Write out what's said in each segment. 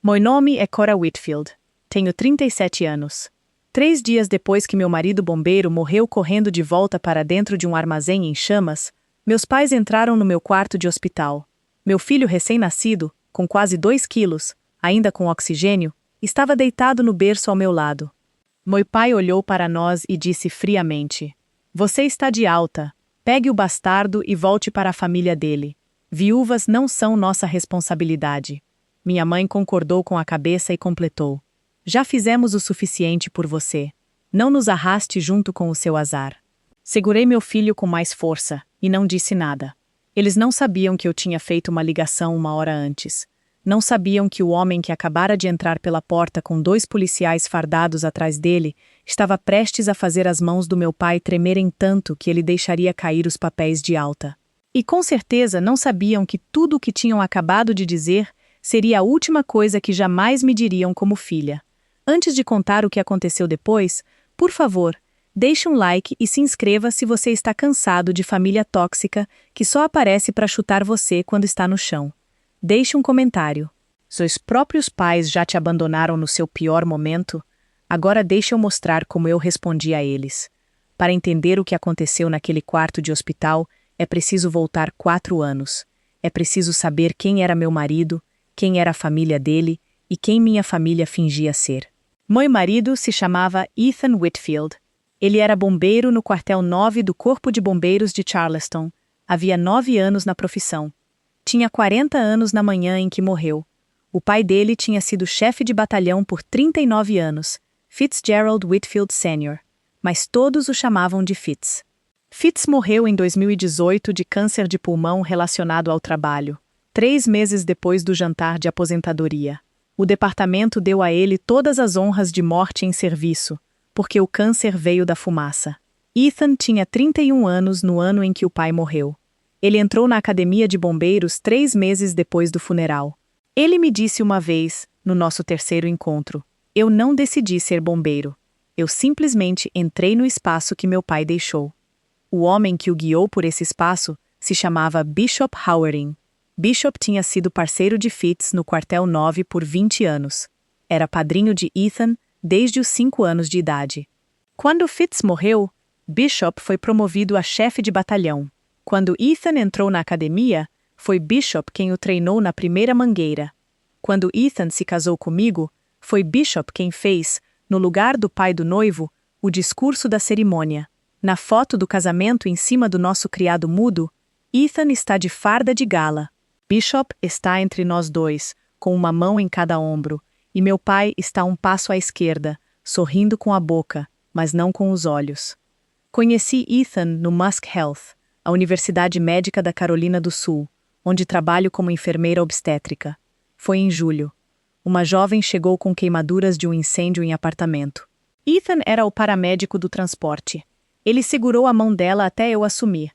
Meu nome é Cora Whitfield. Tenho 37 anos. 3 dias depois que meu marido bombeiro morreu correndo de volta para dentro de um armazém em chamas, meus pais entraram no meu quarto de hospital. Meu filho recém-nascido, com quase 2 quilos, ainda com oxigênio, estava deitado no berço ao meu lado. Meu pai olhou para nós e disse friamente: "Você está de alta. Pegue o bastardo e volte para a família dele. Viúvas não são nossa responsabilidade." Minha mãe concordou com a cabeça e completou: "Já fizemos o suficiente por você. Não nos arraste junto com o seu azar." Segurei meu filho com mais força e não disse nada. Eles não sabiam que eu tinha feito uma ligação 1 hora antes. Não sabiam que o homem que acabara de entrar pela porta com 2 policiais fardados atrás dele estava prestes a fazer as mãos do meu pai tremerem tanto que ele deixaria cair os papéis de alta. E com certeza não sabiam que tudo o que tinham acabado de dizer seria a última coisa que jamais me diriam como filha. Antes de contar o que aconteceu depois, por favor, deixe um like e se inscreva se você está cansado de família tóxica que só aparece para chutar você quando está no chão. Deixe um comentário. Seus próprios pais já te abandonaram no seu pior momento? Agora deixe eu mostrar como eu respondi a eles. Para entender o que aconteceu naquele quarto de hospital, é preciso voltar 4 anos. É preciso saber quem era meu marido, quem era a família dele e quem minha família fingia ser. Meu marido se chamava Ethan Whitfield. Ele era bombeiro no quartel 9 do Corpo de Bombeiros de Charleston. Havia 9 anos na profissão. Tinha 40 anos na manhã em que morreu. O pai dele tinha sido chefe de batalhão por 39 anos, Fitzgerald Whitfield Sr., mas todos o chamavam de Fitz. Fitz morreu em 2018 de câncer de pulmão relacionado ao trabalho, 3 meses depois do jantar de aposentadoria. O departamento deu a ele todas as honras de morte em serviço, porque o câncer veio da fumaça. Ethan tinha 31 anos no ano em que o pai morreu. Ele entrou na academia de bombeiros 3 meses depois do funeral. Ele me disse uma vez, no nosso terceiro encontro: "Eu não decidi ser bombeiro. Eu simplesmente entrei no espaço que meu pai deixou." O homem que o guiou por esse espaço se chamava Bishop Howering. Bishop tinha sido parceiro de Fitz no quartel 9 por 20 anos. Era padrinho de Ethan desde os 5 anos de idade. Quando Fitz morreu, Bishop foi promovido a chefe de batalhão. Quando Ethan entrou na academia, foi Bishop quem o treinou na primeira mangueira. Quando Ethan se casou comigo, foi Bishop quem fez, no lugar do pai do noivo, o discurso da cerimônia. Na foto do casamento em cima do nosso criado mudo, Ethan está de farda de gala. Bishop está entre nós dois, com uma mão em cada ombro, e meu pai está um passo à esquerda, sorrindo com a boca, mas não com os olhos. Conheci Ethan no Musk Health, a Universidade Médica da Carolina do Sul, onde trabalho como enfermeira obstétrica. Foi em julho. Uma jovem chegou com queimaduras de um incêndio em apartamento. Ethan era o paramédico do transporte. Ele segurou a mão dela até eu assumir.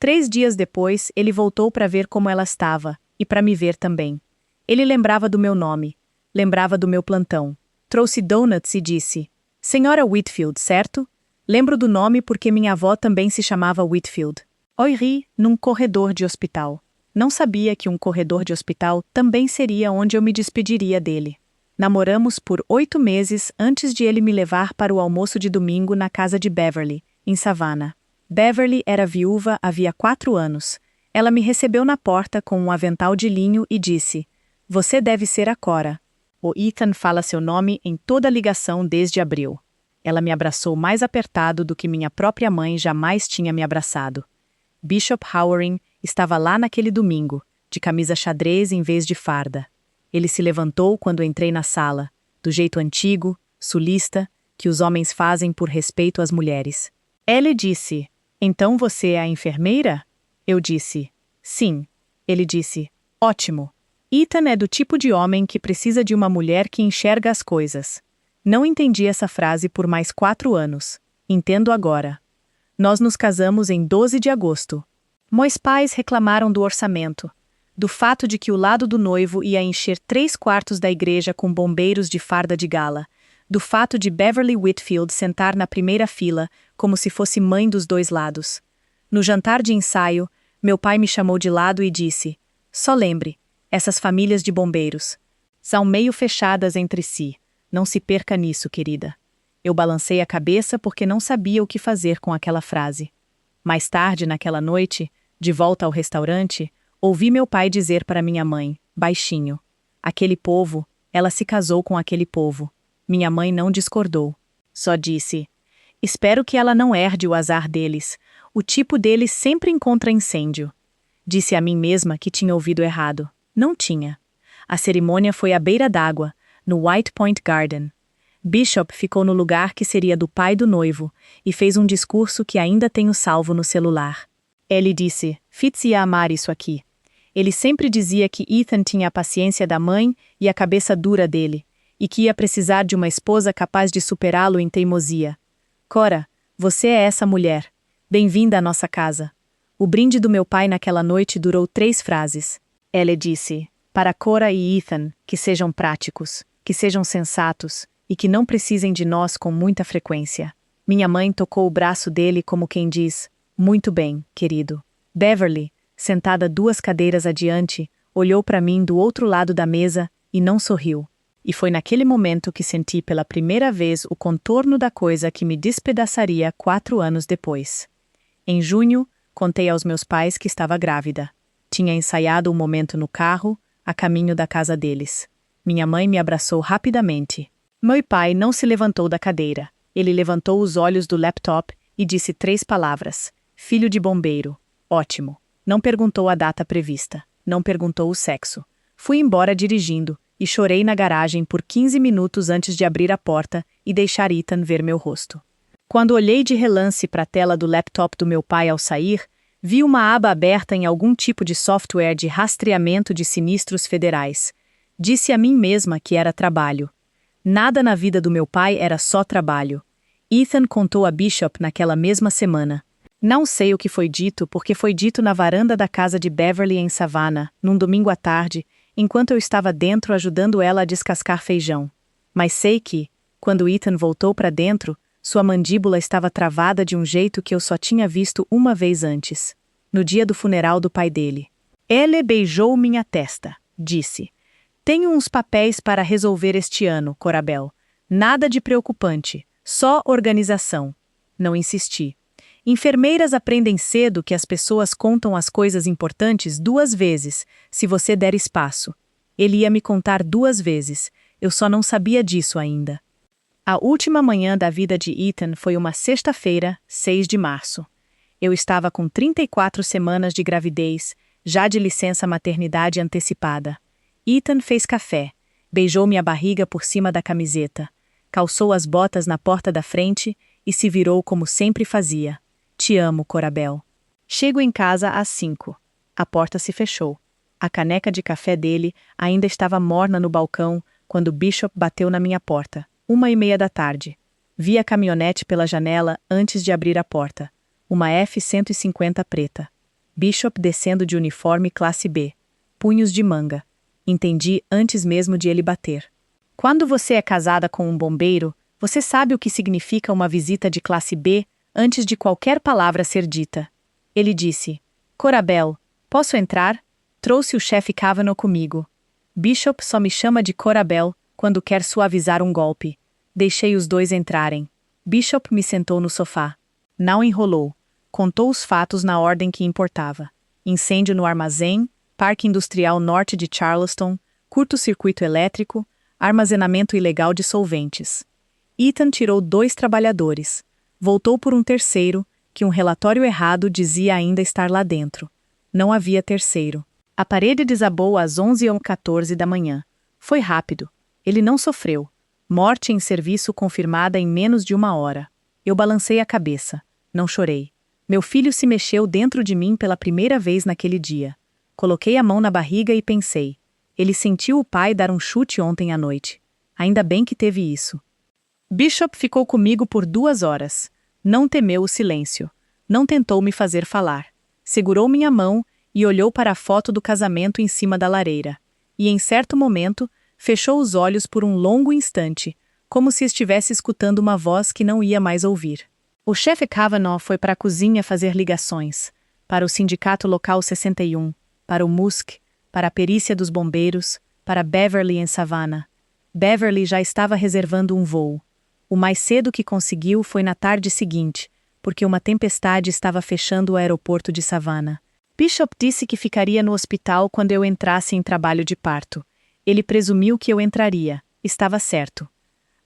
3 dias depois, ele voltou para ver como ela estava, e para me ver também. Ele lembrava do meu nome, lembrava do meu plantão. Trouxe donuts e disse: "Senhora Whitfield, certo? Lembro do nome porque minha avó também se chamava Whitfield." Eu ri num corredor de hospital. Não sabia que um corredor de hospital também seria onde eu me despediria dele. Namoramos por 8 meses antes de ele me levar para o almoço de domingo na casa de Beverly, em Savannah. Beverly era viúva havia 4 anos. Ela me recebeu na porta com um avental de linho e disse: "Você deve ser a Cora. O Ethan fala seu nome em toda a ligação desde abril." Ela me abraçou mais apertado do que minha própria mãe jamais tinha me abraçado. Bishop Howering estava lá naquele domingo, de camisa xadrez em vez de farda. Ele se levantou quando entrei na sala, do jeito antigo, sulista, que os homens fazem por respeito às mulheres. Ele disse: "Então você é a enfermeira?" Eu disse: "Sim." Ele disse: "Ótimo. Ethan é do tipo de homem que precisa de uma mulher que enxerga as coisas." Não entendi essa frase por mais 4 anos. Entendo agora. Nós nos casamos em 12 de agosto. Meus pais reclamaram do orçamento, do fato de que o lado do noivo ia encher 3/4 da igreja com bombeiros de farda de gala, do fato de Beverly Whitfield sentar na primeira fila, como se fosse mãe dos 2 lados. No jantar de ensaio, meu pai me chamou de lado e disse: "Só lembre, essas famílias de bombeiros. São meio fechadas entre si. Não se perca nisso, querida. Eu balancei a cabeça porque não sabia o que fazer com aquela frase. Mais tarde, naquela noite, de volta ao restaurante, ouvi meu pai dizer para minha mãe, baixinho: aquele povo, ela se casou com aquele povo. Minha mãe não discordou. Só disse: espero que ela não herde o azar deles. O tipo deles sempre encontra incêndio. Disse a mim mesma que tinha ouvido errado. Não tinha. A cerimônia foi à beira d'água, no White Point Garden. Bishop ficou no lugar que seria do pai do noivo e fez um discurso que ainda tenho salvo no celular. Ele disse: Fitz ia amar isso aqui. Ele sempre dizia que Ethan tinha a paciência da mãe e a cabeça dura dele, e que ia precisar de uma esposa capaz de superá-lo em teimosia. Cora, você é essa mulher. Bem-vinda à nossa casa. O brinde do meu pai naquela noite durou 3 frases. Ele disse: para Cora e Ethan, que sejam práticos, que sejam sensatos, e que não precisem de nós com muita frequência. Minha mãe tocou o braço dele como quem diz: muito bem, querido. Beverly, sentada 2 cadeiras adiante, olhou para mim do outro lado da mesa e não sorriu. E foi naquele momento que senti pela primeira vez o contorno da coisa que me despedaçaria 4 anos depois. Em junho, contei aos meus pais que estava grávida. Tinha ensaiado um momento no carro, a caminho da casa deles. Minha mãe me abraçou rapidamente. Meu pai não se levantou da cadeira. Ele levantou os olhos do laptop e disse 3 palavras. Filho de bombeiro. Ótimo. Não perguntou a data prevista. Não perguntou o sexo. Fui embora dirigindo e chorei na garagem por 15 minutos antes de abrir a porta e deixar Ethan ver meu rosto. Quando olhei de relance para a tela do laptop do meu pai ao sair, vi uma aba aberta em algum tipo de software de rastreamento de sinistros federais. Disse a mim mesma que era trabalho. Nada na vida do meu pai era só trabalho. Ethan contou a Bishop naquela mesma semana. Não sei o que foi dito porque foi dito na varanda da casa de Beverly em Savannah, num domingo à tarde, enquanto eu estava dentro ajudando ela a descascar feijão. Mas sei que, quando Ethan voltou para dentro, sua mandíbula estava travada de um jeito que eu só tinha visto uma vez antes, no dia do funeral do pai dele. Ele beijou minha testa, disse. Tenho uns papéis para resolver este ano, Corabel. Nada de preocupante, só organização. Não insisti. Enfermeiras aprendem cedo que as pessoas contam as coisas importantes 2 vezes, se você der espaço. Ele ia me contar 2 vezes, eu só não sabia disso ainda. A última manhã da vida de Ethan foi uma sexta-feira, 6 de março. Eu estava com 34 semanas de gravidez, já de licença maternidade antecipada. Ethan fez café, beijou minha barriga por cima da camiseta, calçou as botas na porta da frente e se virou como sempre fazia. Te amo, Corabel. Chego em casa às 5. A porta se fechou. A caneca de café dele ainda estava morna no balcão quando Bishop bateu na minha porta. 1h30 da tarde. Vi a caminhonete pela janela antes de abrir a porta. Uma F-150 preta. Bishop descendo de uniforme classe B. Punhos de manga. Entendi antes mesmo de ele bater. Quando você é casada com um bombeiro, você sabe o que significa uma visita de classe B antes de qualquer palavra ser dita. Ele disse: Corabel, posso entrar? Trouxe o chefe Cavanaugh comigo. Bishop só me chama de Corabel quando quer suavizar um golpe. Deixei os 2 entrarem. Bishop me sentou no sofá. Não enrolou. Contou os fatos na ordem que importava. Incêndio no armazém, Parque Industrial Norte de Charleston, curto-circuito elétrico, armazenamento ilegal de solventes. Ethan tirou 2 trabalhadores. Voltou por um terceiro, que um relatório errado dizia ainda estar lá dentro. Não havia terceiro. A parede desabou às 11h14 da manhã. Foi rápido. Ele não sofreu. Morte em serviço confirmada em menos de 1 hora. Eu balancei a cabeça. Não chorei. Meu filho se mexeu dentro de mim pela primeira vez naquele dia. Coloquei a mão na barriga e pensei. Ele sentiu o pai dar um chute ontem à noite. Ainda bem que teve isso. Bishop ficou comigo por 2 horas. Não temeu o silêncio. Não tentou me fazer falar. Segurou minha mão e olhou para a foto do casamento em cima da lareira. E em certo momento, fechou os olhos por um longo instante, como se estivesse escutando uma voz que não ia mais ouvir. O chefe Cavanaugh foi para a cozinha fazer ligações, para o Sindicato Local 61, para o MUSC, para a perícia dos bombeiros, para Beverly em Savannah. Beverly já estava reservando um voo. O mais cedo que conseguiu foi na tarde seguinte, porque uma tempestade estava fechando o aeroporto de Savannah. Bishop disse que ficaria no hospital quando eu entrasse em trabalho de parto. Ele presumiu que eu entraria. Estava certo.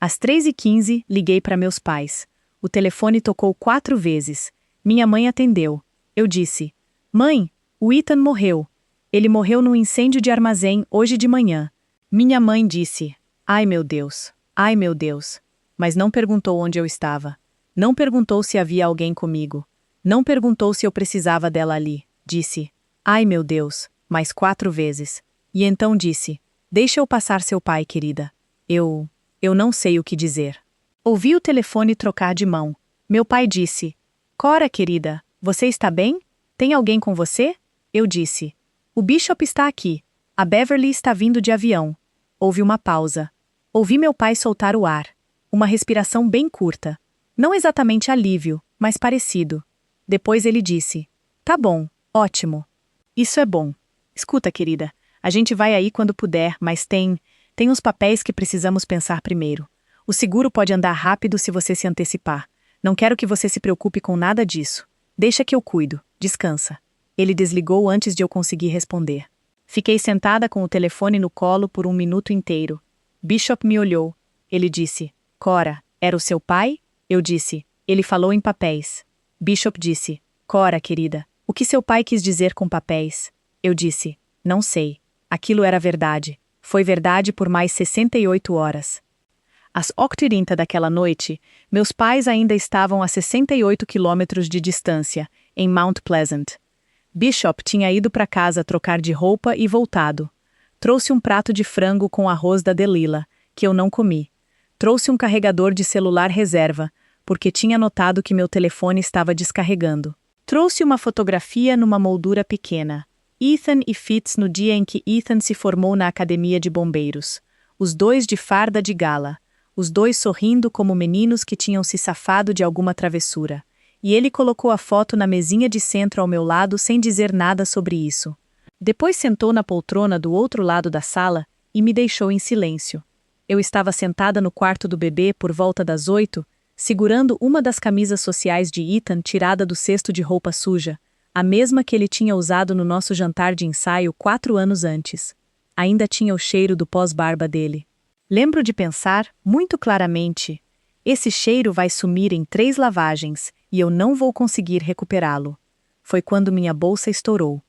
Às 3h15, liguei para meus pais. O telefone tocou 4 vezes. Minha mãe atendeu. Eu disse: Mãe, o Ethan morreu. Ele morreu num incêndio de armazém hoje de manhã. Minha mãe disse: Ai meu Deus, ai meu Deus. Mas não perguntou onde eu estava. Não perguntou se havia alguém comigo. Não perguntou se eu precisava dela ali. Disse: Ai meu Deus, mais 4 vezes. E então disse: Deixa eu passar seu pai, querida. Eu não sei o que dizer. Ouvi o telefone trocar de mão. Meu pai disse: Cora, querida, você está bem? Tem alguém com você? Eu disse: O Bishop está aqui. A Beverly está vindo de avião. Houve uma pausa. Ouvi meu pai soltar o ar. Uma respiração bem curta. Não exatamente alívio, mas parecido. Depois ele disse: Tá bom, ótimo. Isso é bom. Escuta, querida, a gente vai aí quando puder, mas tem uns papéis que precisamos pensar primeiro. O seguro pode andar rápido se você se antecipar. Não quero que você se preocupe com nada disso. Deixa que eu cuido. Descansa. Ele desligou antes de eu conseguir responder. Fiquei sentada com o telefone no colo por 1 minuto inteiro. Bishop me olhou. Ele disse: Cora, era o seu pai? Eu disse: Ele falou em papéis. Bishop disse: Cora, querida, o que seu pai quis dizer com papéis? Eu disse: Não sei. Aquilo era verdade. Foi verdade por mais 68 horas. Às 8h30 daquela noite, meus pais ainda estavam a 68 quilômetros de distância, em Mount Pleasant. Bishop tinha ido para casa trocar de roupa e voltado. Trouxe um prato de frango com arroz da Delilah, que eu não comi. Trouxe um carregador de celular reserva, porque tinha notado que meu telefone estava descarregando. Trouxe uma fotografia numa moldura pequena. Ethan e Fitz no dia em que Ethan se formou na academia de bombeiros. Os dois de farda de gala. Os dois sorrindo como meninos que tinham se safado de alguma travessura. E ele colocou a foto na mesinha de centro ao meu lado sem dizer nada sobre isso. Depois sentou na poltrona do outro lado da sala e me deixou em silêncio. Eu estava sentada no quarto do bebê por volta das 8, segurando uma das camisas sociais de Ethan tirada do cesto de roupa suja, a mesma que ele tinha usado no nosso jantar de ensaio 4 anos antes. Ainda tinha o cheiro do pós-barba dele. Lembro de pensar, muito claramente, esse cheiro vai sumir em 3 lavagens e eu não vou conseguir recuperá-lo. Foi quando minha bolsa estourou.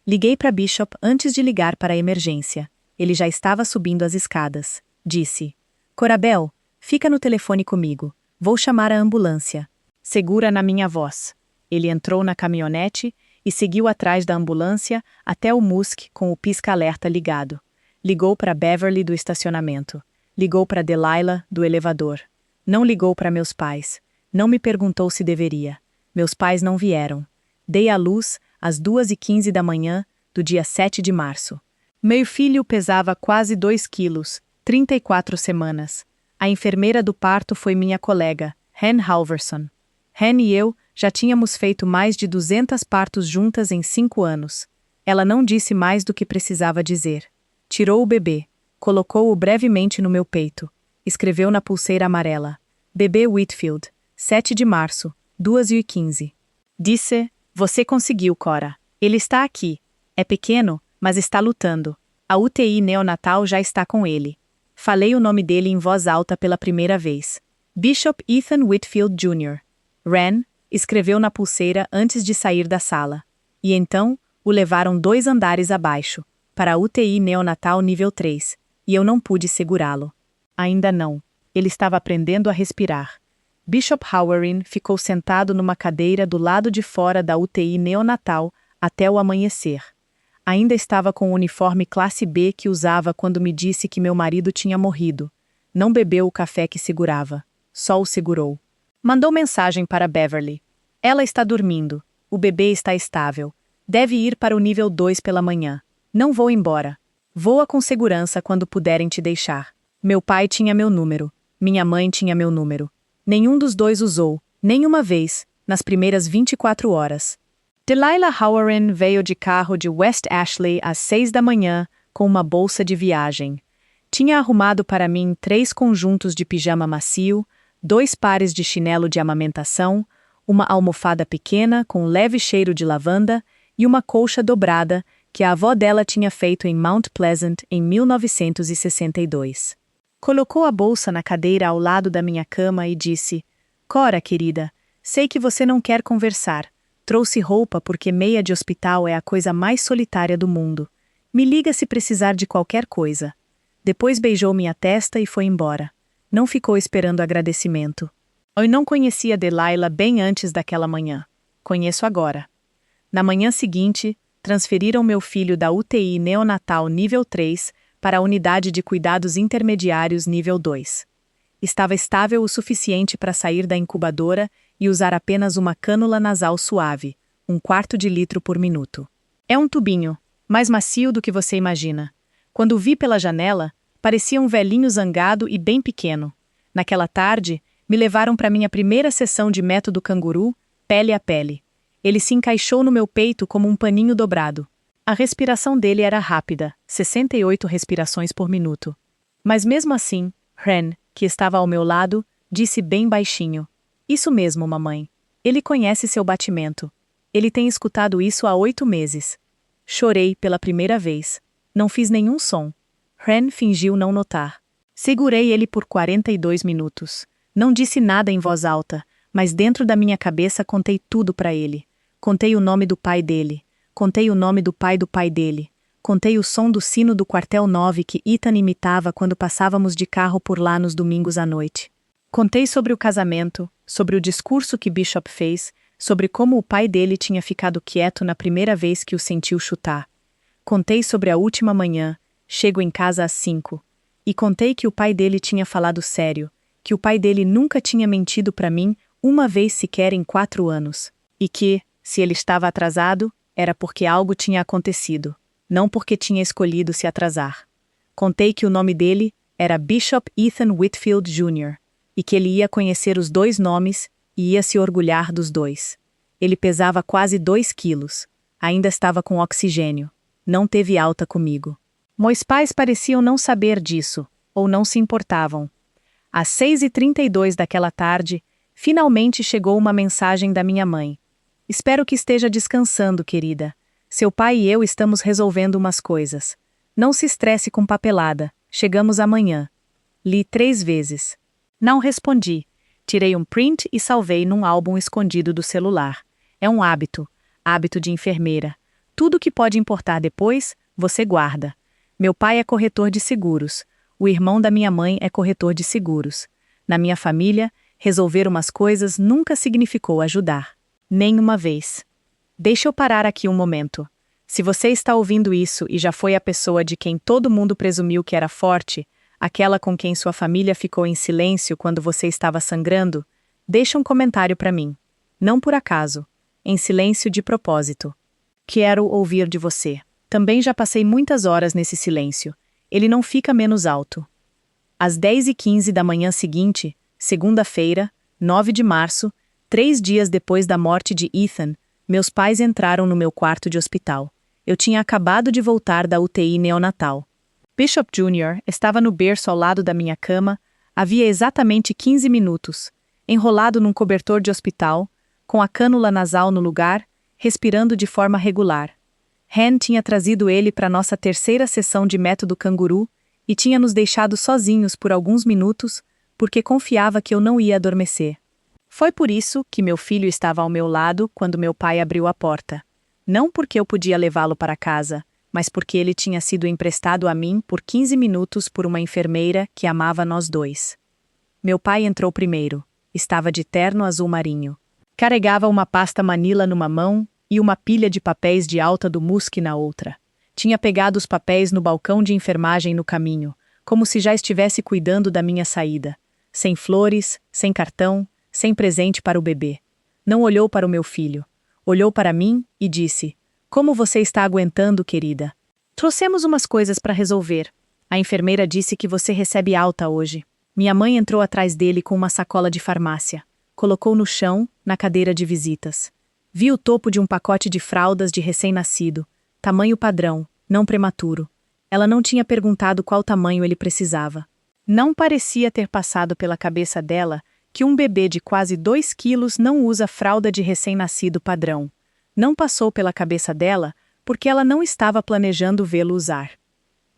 Liguei para Bishop antes de ligar para a emergência. Ele já estava subindo as escadas. Disse: Corabel, fica no telefone comigo. Vou chamar a ambulância. Segura na minha voz. Ele entrou na caminhonete e seguiu atrás da ambulância até o Musk com o pisca-alerta ligado. Ligou para Beverly do estacionamento. Ligou para Delilah do elevador. Não ligou para meus pais. Não me perguntou se deveria. Meus pais não vieram. Dei à luz às 2h15 da manhã do dia 7 de março. Meu filho pesava quase 2 quilos, 34 semanas. A enfermeira do parto foi minha colega, Hen Halverson. Hen e eu já tínhamos feito mais de 200 partos juntas em 5 anos. Ela não disse mais do que precisava dizer. Tirou o bebê, colocou-o brevemente no meu peito. Escreveu na pulseira amarela: Bebê Whitfield, 7 de março, 2h15. Disse: Você conseguiu, Cora. Ele está aqui. É pequeno, mas está lutando. A UTI neonatal já está com ele. Falei o nome dele em voz alta pela primeira vez. Bishop Ethan Whitfield Jr. Ren escreveu na pulseira antes de sair da sala. E então, o levaram 2 andares abaixo, para a UTI neonatal nível 3, e eu não pude segurá-lo. Ainda não. Ele estava aprendendo a respirar. Bishop Halloran ficou sentado numa cadeira do lado de fora da UTI neonatal até o amanhecer. Ainda estava com o uniforme classe B que usava quando me disse que meu marido tinha morrido. Não bebeu o café que segurava. Só o segurou. Mandou mensagem para Beverly. Ela está dormindo. O bebê está estável. Deve ir para o nível 2 pela manhã. Não vou embora. Voa com segurança quando puderem te deixar. Meu pai tinha meu número. Minha mãe tinha meu número. Nenhum dos dois usou, nenhuma vez, nas primeiras 24 horas. Delilah Halloran veio de carro de West Ashley às 6 da manhã, com uma bolsa de viagem. Tinha arrumado para mim 3 conjuntos de pijama macio, 2 pares de chinelo de amamentação, uma almofada pequena com leve cheiro de lavanda e uma colcha dobrada que a avó dela tinha feito em Mount Pleasant em 1962. Colocou a bolsa na cadeira ao lado da minha cama e disse: "Cora, querida, sei que você não quer conversar. Trouxe roupa porque meia de hospital é a coisa mais solitária do mundo. Me liga se precisar de qualquer coisa." Depois beijou minha testa e foi embora. Não ficou esperando agradecimento. Eu não conhecia Delilah bem antes daquela manhã. Conheço agora. Na manhã seguinte, transferiram meu filho da UTI neonatal nível 3 para a unidade de cuidados intermediários nível 2. Estava estável o suficiente para sair da incubadora e usar apenas uma cânula nasal suave, 1/4 de litro por minuto. É um tubinho, mais macio do que você imagina. Quando o vi pela janela, parecia um velhinho zangado e bem pequeno. Naquela tarde, me levaram para minha primeira sessão de método canguru, pele a pele. Ele se encaixou no meu peito como um paninho dobrado. A respiração dele era rápida, 68 respirações por minuto. Mas mesmo assim, Ren, que estava ao meu lado, disse bem baixinho: "Isso mesmo, mamãe. Ele conhece seu batimento. Ele tem escutado isso há 8 meses." Chorei pela primeira vez. Não fiz nenhum som. Ren fingiu não notar. Segurei ele por 42 minutos. Não disse nada em voz alta, mas dentro da minha cabeça contei tudo para ele. Contei o nome do pai dele. Contei o nome do pai dele. Contei o som do sino do quartel 9 que Ethan imitava quando passávamos de carro por lá nos domingos à noite. Contei sobre o casamento, sobre o discurso que Bishop fez, sobre como o pai dele tinha ficado quieto na primeira vez que o sentiu chutar. Contei sobre a última manhã, chego em casa às 5. E contei que o pai dele tinha falado sério, que o pai dele nunca tinha mentido para mim uma vez sequer em 4 anos. E que, se ele estava atrasado, era porque algo tinha acontecido, não porque tinha escolhido se atrasar. Contei que o nome dele era Bishop Ethan Whitfield Jr., e que ele ia conhecer os 2 nomes e ia se orgulhar dos 2. Ele pesava quase 2 quilos. Ainda estava com oxigênio. Não teve alta comigo. Meus pais pareciam não saber disso, ou não se importavam. Às 6h32 daquela tarde, finalmente chegou uma mensagem da minha mãe. "Espero que esteja descansando, querida. Seu pai e eu estamos resolvendo umas coisas. Não se estresse com papelada. Chegamos amanhã." Li 3 vezes. Não respondi. Tirei um print e salvei num álbum escondido do celular. É um hábito de enfermeira. Tudo que pode importar depois, você guarda. Meu pai é corretor de seguros. O irmão da minha mãe é corretor de seguros. Na minha família, resolver umas coisas nunca significou ajudar. Nem uma vez. Deixa eu parar aqui um momento. Se você está ouvindo isso e já foi a pessoa de quem todo mundo presumiu que era forte, aquela com quem sua família ficou em silêncio quando você estava sangrando, deixa um comentário para mim. Não por acaso. Em silêncio de propósito. Quero ouvir de você. Também já passei muitas horas nesse silêncio. Ele não fica menos alto. Às 10h15 da manhã seguinte, segunda-feira, 9 de março, 3 dias depois da morte de Ethan, meus pais entraram no meu quarto de hospital. Eu tinha acabado de voltar da UTI neonatal. Bishop Jr. estava no berço ao lado da minha cama, havia exatamente 15 minutos, enrolado num cobertor de hospital, com a cânula nasal no lugar, respirando de forma regular. Ren tinha trazido ele para nossa terceira sessão de método canguru e tinha nos deixado sozinhos por alguns minutos, porque confiava que eu não ia adormecer. Foi por isso que meu filho estava ao meu lado quando meu pai abriu a porta. Não porque eu podia levá-lo para casa, mas porque ele tinha sido emprestado a mim por 15 minutos por uma enfermeira que amava nós 2. Meu pai entrou primeiro. Estava de terno azul marinho. Carregava uma pasta Manila numa mão e uma pilha de papéis de alta do Musk na outra. Tinha pegado os papéis no balcão de enfermagem no caminho, como se já estivesse cuidando da minha saída. Sem flores, sem cartão, sem presente para o bebê. Não olhou para o meu filho. Olhou para mim e disse: "Como você está aguentando, querida? Trouxemos umas coisas para resolver. A enfermeira disse que você recebe alta hoje." Minha mãe entrou atrás dele com uma sacola de farmácia. Colocou no chão, na cadeira de visitas. Vi o topo de um pacote de fraldas de recém-nascido. Tamanho padrão, não prematuro. Ela não tinha perguntado qual tamanho ele precisava. Não parecia ter passado pela cabeça dela que um bebê de quase 2 quilos não usa fralda de recém-nascido padrão. Não passou pela cabeça dela porque ela não estava planejando vê-lo usar.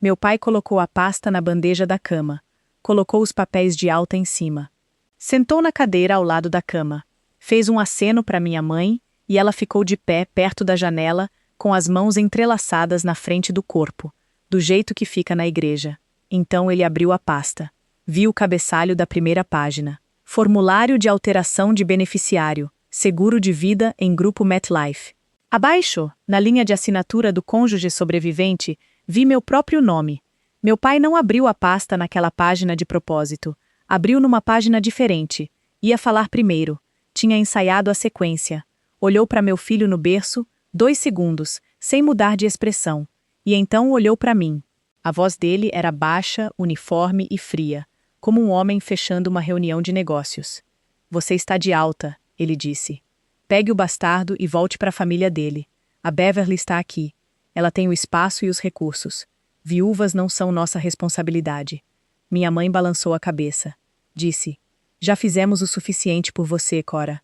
Meu pai colocou a pasta na bandeja da cama. Colocou os papéis de alta em cima. Sentou na cadeira ao lado da cama. Fez um aceno para minha mãe e ela ficou de pé perto da janela, com as mãos entrelaçadas na frente do corpo, do jeito que fica na igreja. Então ele abriu a pasta. Viu o cabeçalho da primeira página. Formulário de alteração de beneficiário. Seguro de vida em grupo MetLife. Abaixo, na linha de assinatura do cônjuge sobrevivente, vi meu próprio nome. Meu pai não abriu a pasta naquela página de propósito. Abriu numa página diferente. Ia falar primeiro. Tinha ensaiado a sequência. Olhou para meu filho no berço, 2 segundos, sem mudar de expressão. E então olhou para mim. A voz dele era baixa, uniforme e fria, como um homem fechando uma reunião de negócios. Você está de alta, ele disse. Pegue o bastardo e volte para a família dele. A Beverly está aqui. Ela tem o espaço e os recursos. Viúvas não são nossa responsabilidade. Minha mãe balançou a cabeça. Disse, já fizemos o suficiente por você, Cora.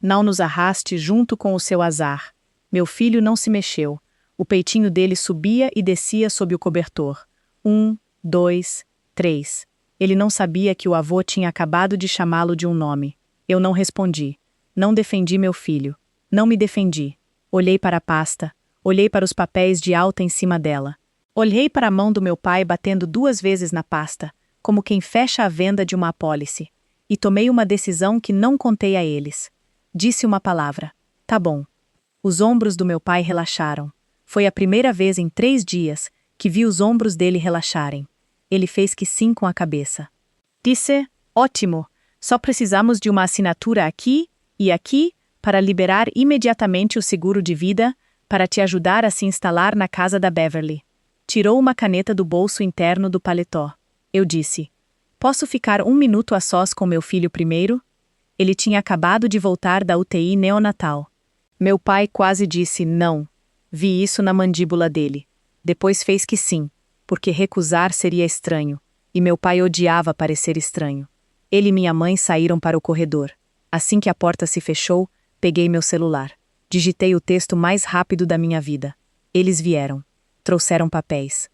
Não nos arraste junto com o seu azar. Meu filho não se mexeu. O peitinho dele subia e descia sob o cobertor. 1, 2, 3. Ele não sabia que o avô tinha acabado de chamá-lo de um nome. Eu não respondi. Não defendi meu filho. Não me defendi. Olhei para a pasta. Olhei para os papéis de alta em cima dela. Olhei para a mão do meu pai batendo 2 vezes na pasta, como quem fecha a venda de uma apólice. E tomei uma decisão que não contei a eles. Disse uma palavra. Tá bom. Os ombros do meu pai relaxaram. Foi a primeira vez em 3 dias que vi os ombros dele relaxarem. Ele fez que sim com a cabeça. Disse, ótimo, só precisamos de uma assinatura aqui e aqui para liberar imediatamente o seguro de vida para te ajudar a se instalar na casa da Beverly. Tirou uma caneta do bolso interno do paletó. Eu disse, posso ficar 1 minuto a sós com meu filho primeiro? Ele tinha acabado de voltar da UTI neonatal. Meu pai quase disse não. Vi isso na mandíbula dele. Depois fez que sim, porque recusar seria estranho, e meu pai odiava parecer estranho. Ele e minha mãe saíram para o corredor. Assim que a porta se fechou, peguei meu celular. Digitei o texto mais rápido da minha vida. Eles vieram. Trouxeram papéis.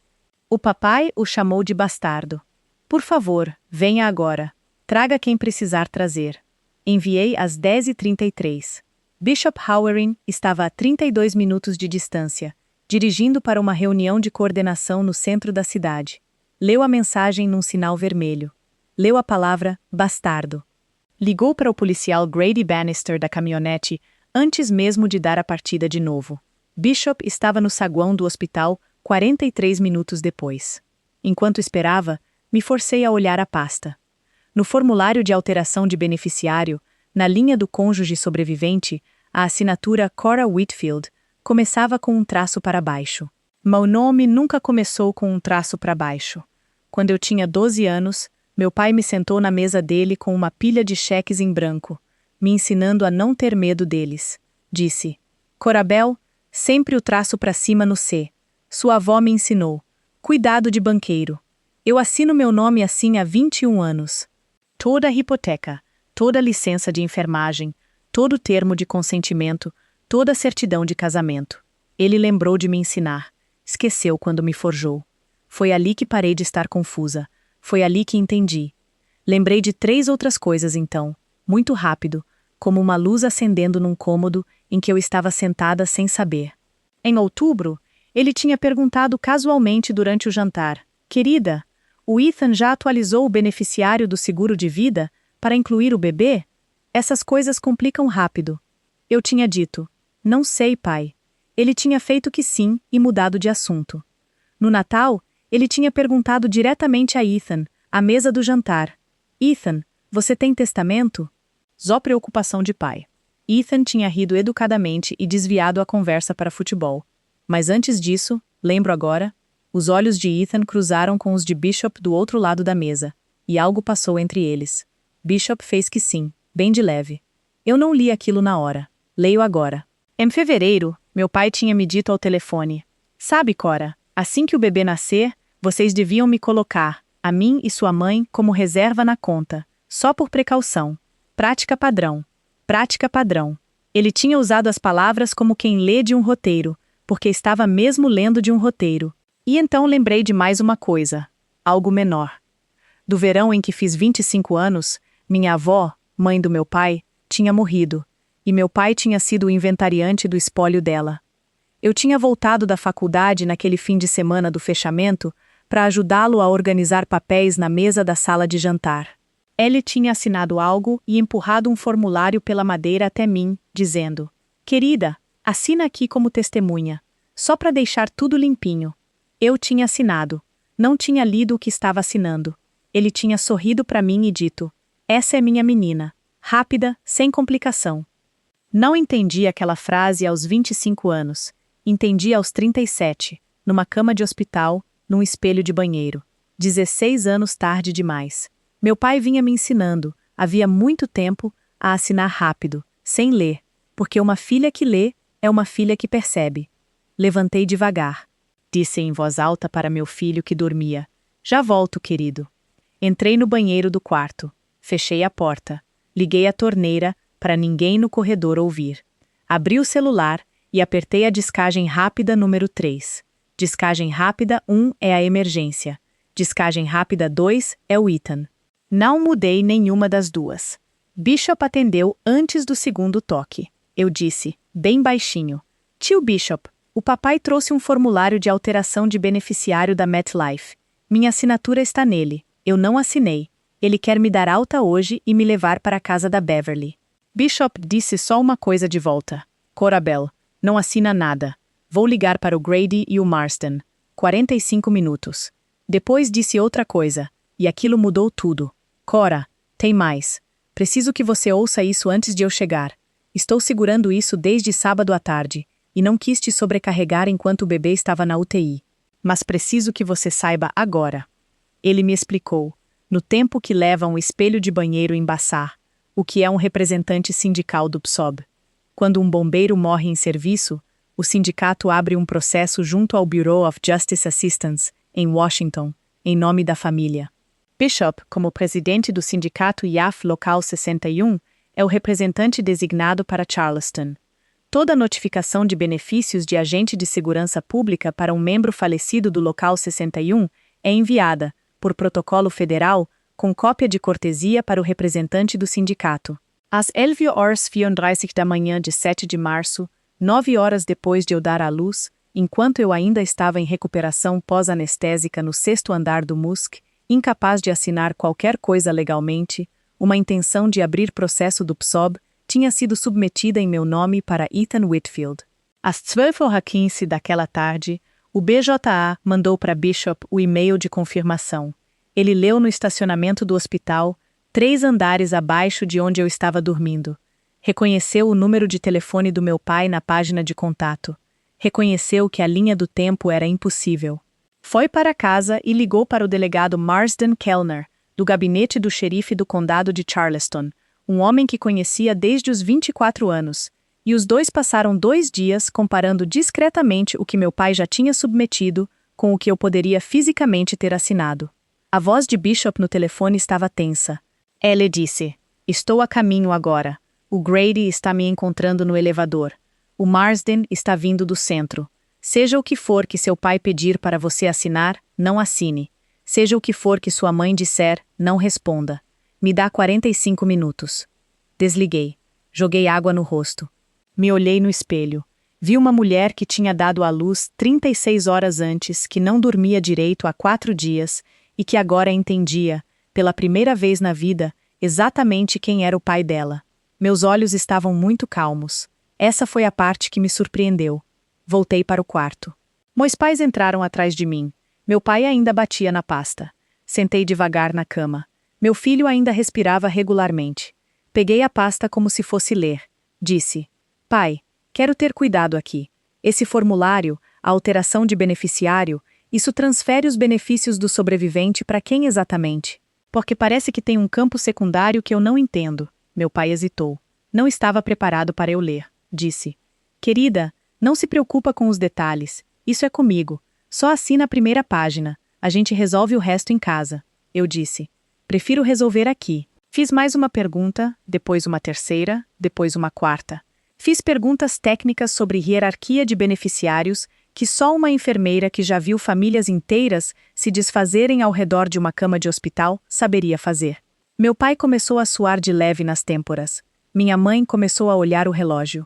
O papai o chamou de bastardo. Por favor, venha agora. Traga quem precisar trazer. Enviei às 10h33. Bishop Howering estava a 32 minutos de distância, dirigindo para uma reunião de coordenação no centro da cidade. Leu a mensagem num sinal vermelho. Leu a palavra bastardo. Ligou para o policial Grady Bannister da caminhonete antes mesmo de dar a partida de novo. Bishop estava no saguão do hospital 43 minutos depois. Enquanto esperava, me forcei a olhar a pasta. No formulário de alteração de beneficiário, na linha do cônjuge sobrevivente, a assinatura Cora Whitfield começava com um traço para baixo. Meu nome nunca começou com um traço para baixo. Quando eu tinha 12 anos, meu pai me sentou na mesa dele com uma pilha de cheques em branco, me ensinando a não ter medo deles. Disse, Corabel, sempre o traço para cima no C. Sua avó me ensinou. Cuidado de banqueiro. Eu assino meu nome assim há 21 anos. Toda a hipoteca, toda a licença de enfermagem, todo o termo de consentimento, toda a certidão de casamento. Ele lembrou de me ensinar. Esqueceu quando me forjou. Foi ali que parei de estar confusa. Foi ali que entendi. Lembrei de 3 outras coisas então, muito rápido, como uma luz acendendo num cômodo em que eu estava sentada sem saber. Em outubro, ele tinha perguntado casualmente durante o jantar, Querida, o Ethan já atualizou o beneficiário do seguro de vida para incluir o bebê? Essas coisas complicam rápido. Eu tinha dito, não sei, pai. Ele tinha feito que sim e mudado de assunto. No Natal, ele tinha perguntado diretamente a Ethan, à mesa do jantar. Ethan, você tem testamento? Só preocupação de pai. Ethan tinha rido educadamente e desviado a conversa para futebol. Mas antes disso, lembro agora, os olhos de Ethan cruzaram com os de Bishop do outro lado da mesa, e algo passou entre eles. Bishop fez que sim, bem de leve. Eu não li aquilo na hora. Leio agora. Em fevereiro, meu pai tinha me dito ao telefone. Sabe, Cora, Assim que o bebê nascer, vocês deviam me colocar, a mim e sua mãe, como reserva na conta, só por precaução. Prática padrão. Prática padrão. Ele tinha usado as palavras como quem lê de um roteiro, porque estava mesmo lendo de um roteiro. E então lembrei de mais uma coisa, algo menor. Do verão em que fiz 25 anos, minha avó, mãe do meu pai, tinha morrido, e meu pai tinha sido o inventariante do espólio dela. Eu tinha voltado da faculdade naquele fim de semana do fechamento para ajudá-lo a organizar papéis na mesa da sala de jantar. Ele tinha assinado algo e empurrado um formulário pela madeira até mim, dizendo: "Querida, assina aqui como testemunha, só para deixar tudo limpinho." Eu tinha assinado. Não tinha lido o que estava assinando. Ele tinha sorrido para mim e dito: "Essa é minha menina. Rápida, sem complicação." Não entendi aquela frase aos 25 anos. Entendi aos 37, numa cama de hospital, num espelho de banheiro. 16 anos tarde demais. Meu pai vinha me ensinando, havia muito tempo, a assinar rápido, sem ler, porque uma filha que lê é uma filha que percebe. Levantei devagar. Disse em voz alta para meu filho que dormia: "Já volto, querido." Entrei no banheiro do quarto. Fechei a porta. Liguei a torneira para ninguém no corredor ouvir. Abri o celular e apertei a descagem rápida número 3. Descagem rápida 1 é a emergência. Descagem rápida 2 é o Ethan. Não mudei nenhuma das duas. Bishop atendeu antes do segundo toque. Eu disse, bem baixinho: "Tio Bishop, o papai trouxe um formulário de alteração de beneficiário da MetLife. Minha assinatura está nele. Eu não assinei. Ele quer me dar alta hoje e me levar para a casa da Beverly." Bishop disse só uma coisa de volta: "Corabel, não assina nada. Vou ligar para o Grady e o Marsden." 45 minutos. Depois disse outra coisa, e aquilo mudou tudo. "Cora, tem mais. Preciso que você ouça isso antes de eu chegar. Estou segurando isso desde sábado à tarde, e não quis te sobrecarregar enquanto o bebê estava na UTI. Mas preciso que você saiba agora." Ele me explicou, no tempo que leva um espelho de banheiro embaçar, o que é um representante sindical do PSOB. Quando um bombeiro morre em serviço, o sindicato abre um processo junto ao Bureau of Justice Assistance, em Washington, em nome da família. Bishop, como presidente do sindicato IAF Local 61, é o representante designado para Charleston. Toda notificação de benefícios de agente de segurança pública para um membro falecido do Local 61 é enviada, por protocolo federal, com cópia de cortesia para o representante do sindicato. Às 11h34 da manhã de 7 de março, 9 horas depois de eu dar à luz, enquanto eu ainda estava em recuperação pós-anestésica no 6º andar do MUSC, incapaz de assinar qualquer coisa legalmente, uma intenção de abrir processo do PSOB tinha sido submetida em meu nome para Ethan Whitfield. Às 12h15 daquela tarde, o BJA mandou para Bishop o e-mail de confirmação. Ele leu no estacionamento do hospital, 3 andares abaixo de onde eu estava dormindo. Reconheceu o número de telefone do meu pai na página de contato. Reconheceu que a linha do tempo era impossível. Foi para casa e ligou para o delegado Marsden Kellner, do gabinete do xerife do condado de Charleston, um homem que conhecia desde os 24 anos, e os dois passaram 2 dias comparando discretamente o que meu pai já tinha submetido com o que eu poderia fisicamente ter assinado. A voz de Bishop no telefone estava tensa. Ele disse: "Estou a caminho agora. O Grady está me encontrando no elevador. O Marsden está vindo do centro. Seja o que for que seu pai pedir para você assinar, não assine. Seja o que for que sua mãe disser, não responda. Me dá 45 minutos." Desliguei. Joguei água no rosto. Me olhei no espelho. Vi uma mulher que tinha dado à luz 36 horas antes, que não dormia direito há 4 dias e que agora entendia, pela primeira vez na vida, exatamente quem era o pai dela. Meus olhos estavam muito calmos. Essa foi a parte que me surpreendeu. Voltei para o quarto. Meus pais entraram atrás de mim. Meu pai ainda batia na pasta. Sentei devagar na cama. Meu filho ainda respirava regularmente. Peguei a pasta como se fosse ler. Disse: "Pai, quero ter cuidado aqui. Esse formulário, a alteração de beneficiário, isso transfere os benefícios do sobrevivente para quem exatamente? Porque parece que tem um campo secundário que eu não entendo." Meu pai hesitou. Não estava preparado para eu ler. Disse: "Querida, não se preocupa com os detalhes. Isso é comigo. Só assina a primeira página. A gente resolve o resto em casa. Eu disse. Prefiro resolver aqui. Fiz mais uma pergunta, depois uma terceira, depois uma quarta. Fiz perguntas técnicas sobre hierarquia de beneficiários que só uma enfermeira que já viu famílias inteiras se desfazerem ao redor de uma cama de hospital saberia fazer. Meu pai começou a suar de leve nas têmporas. Minha mãe começou a olhar o relógio.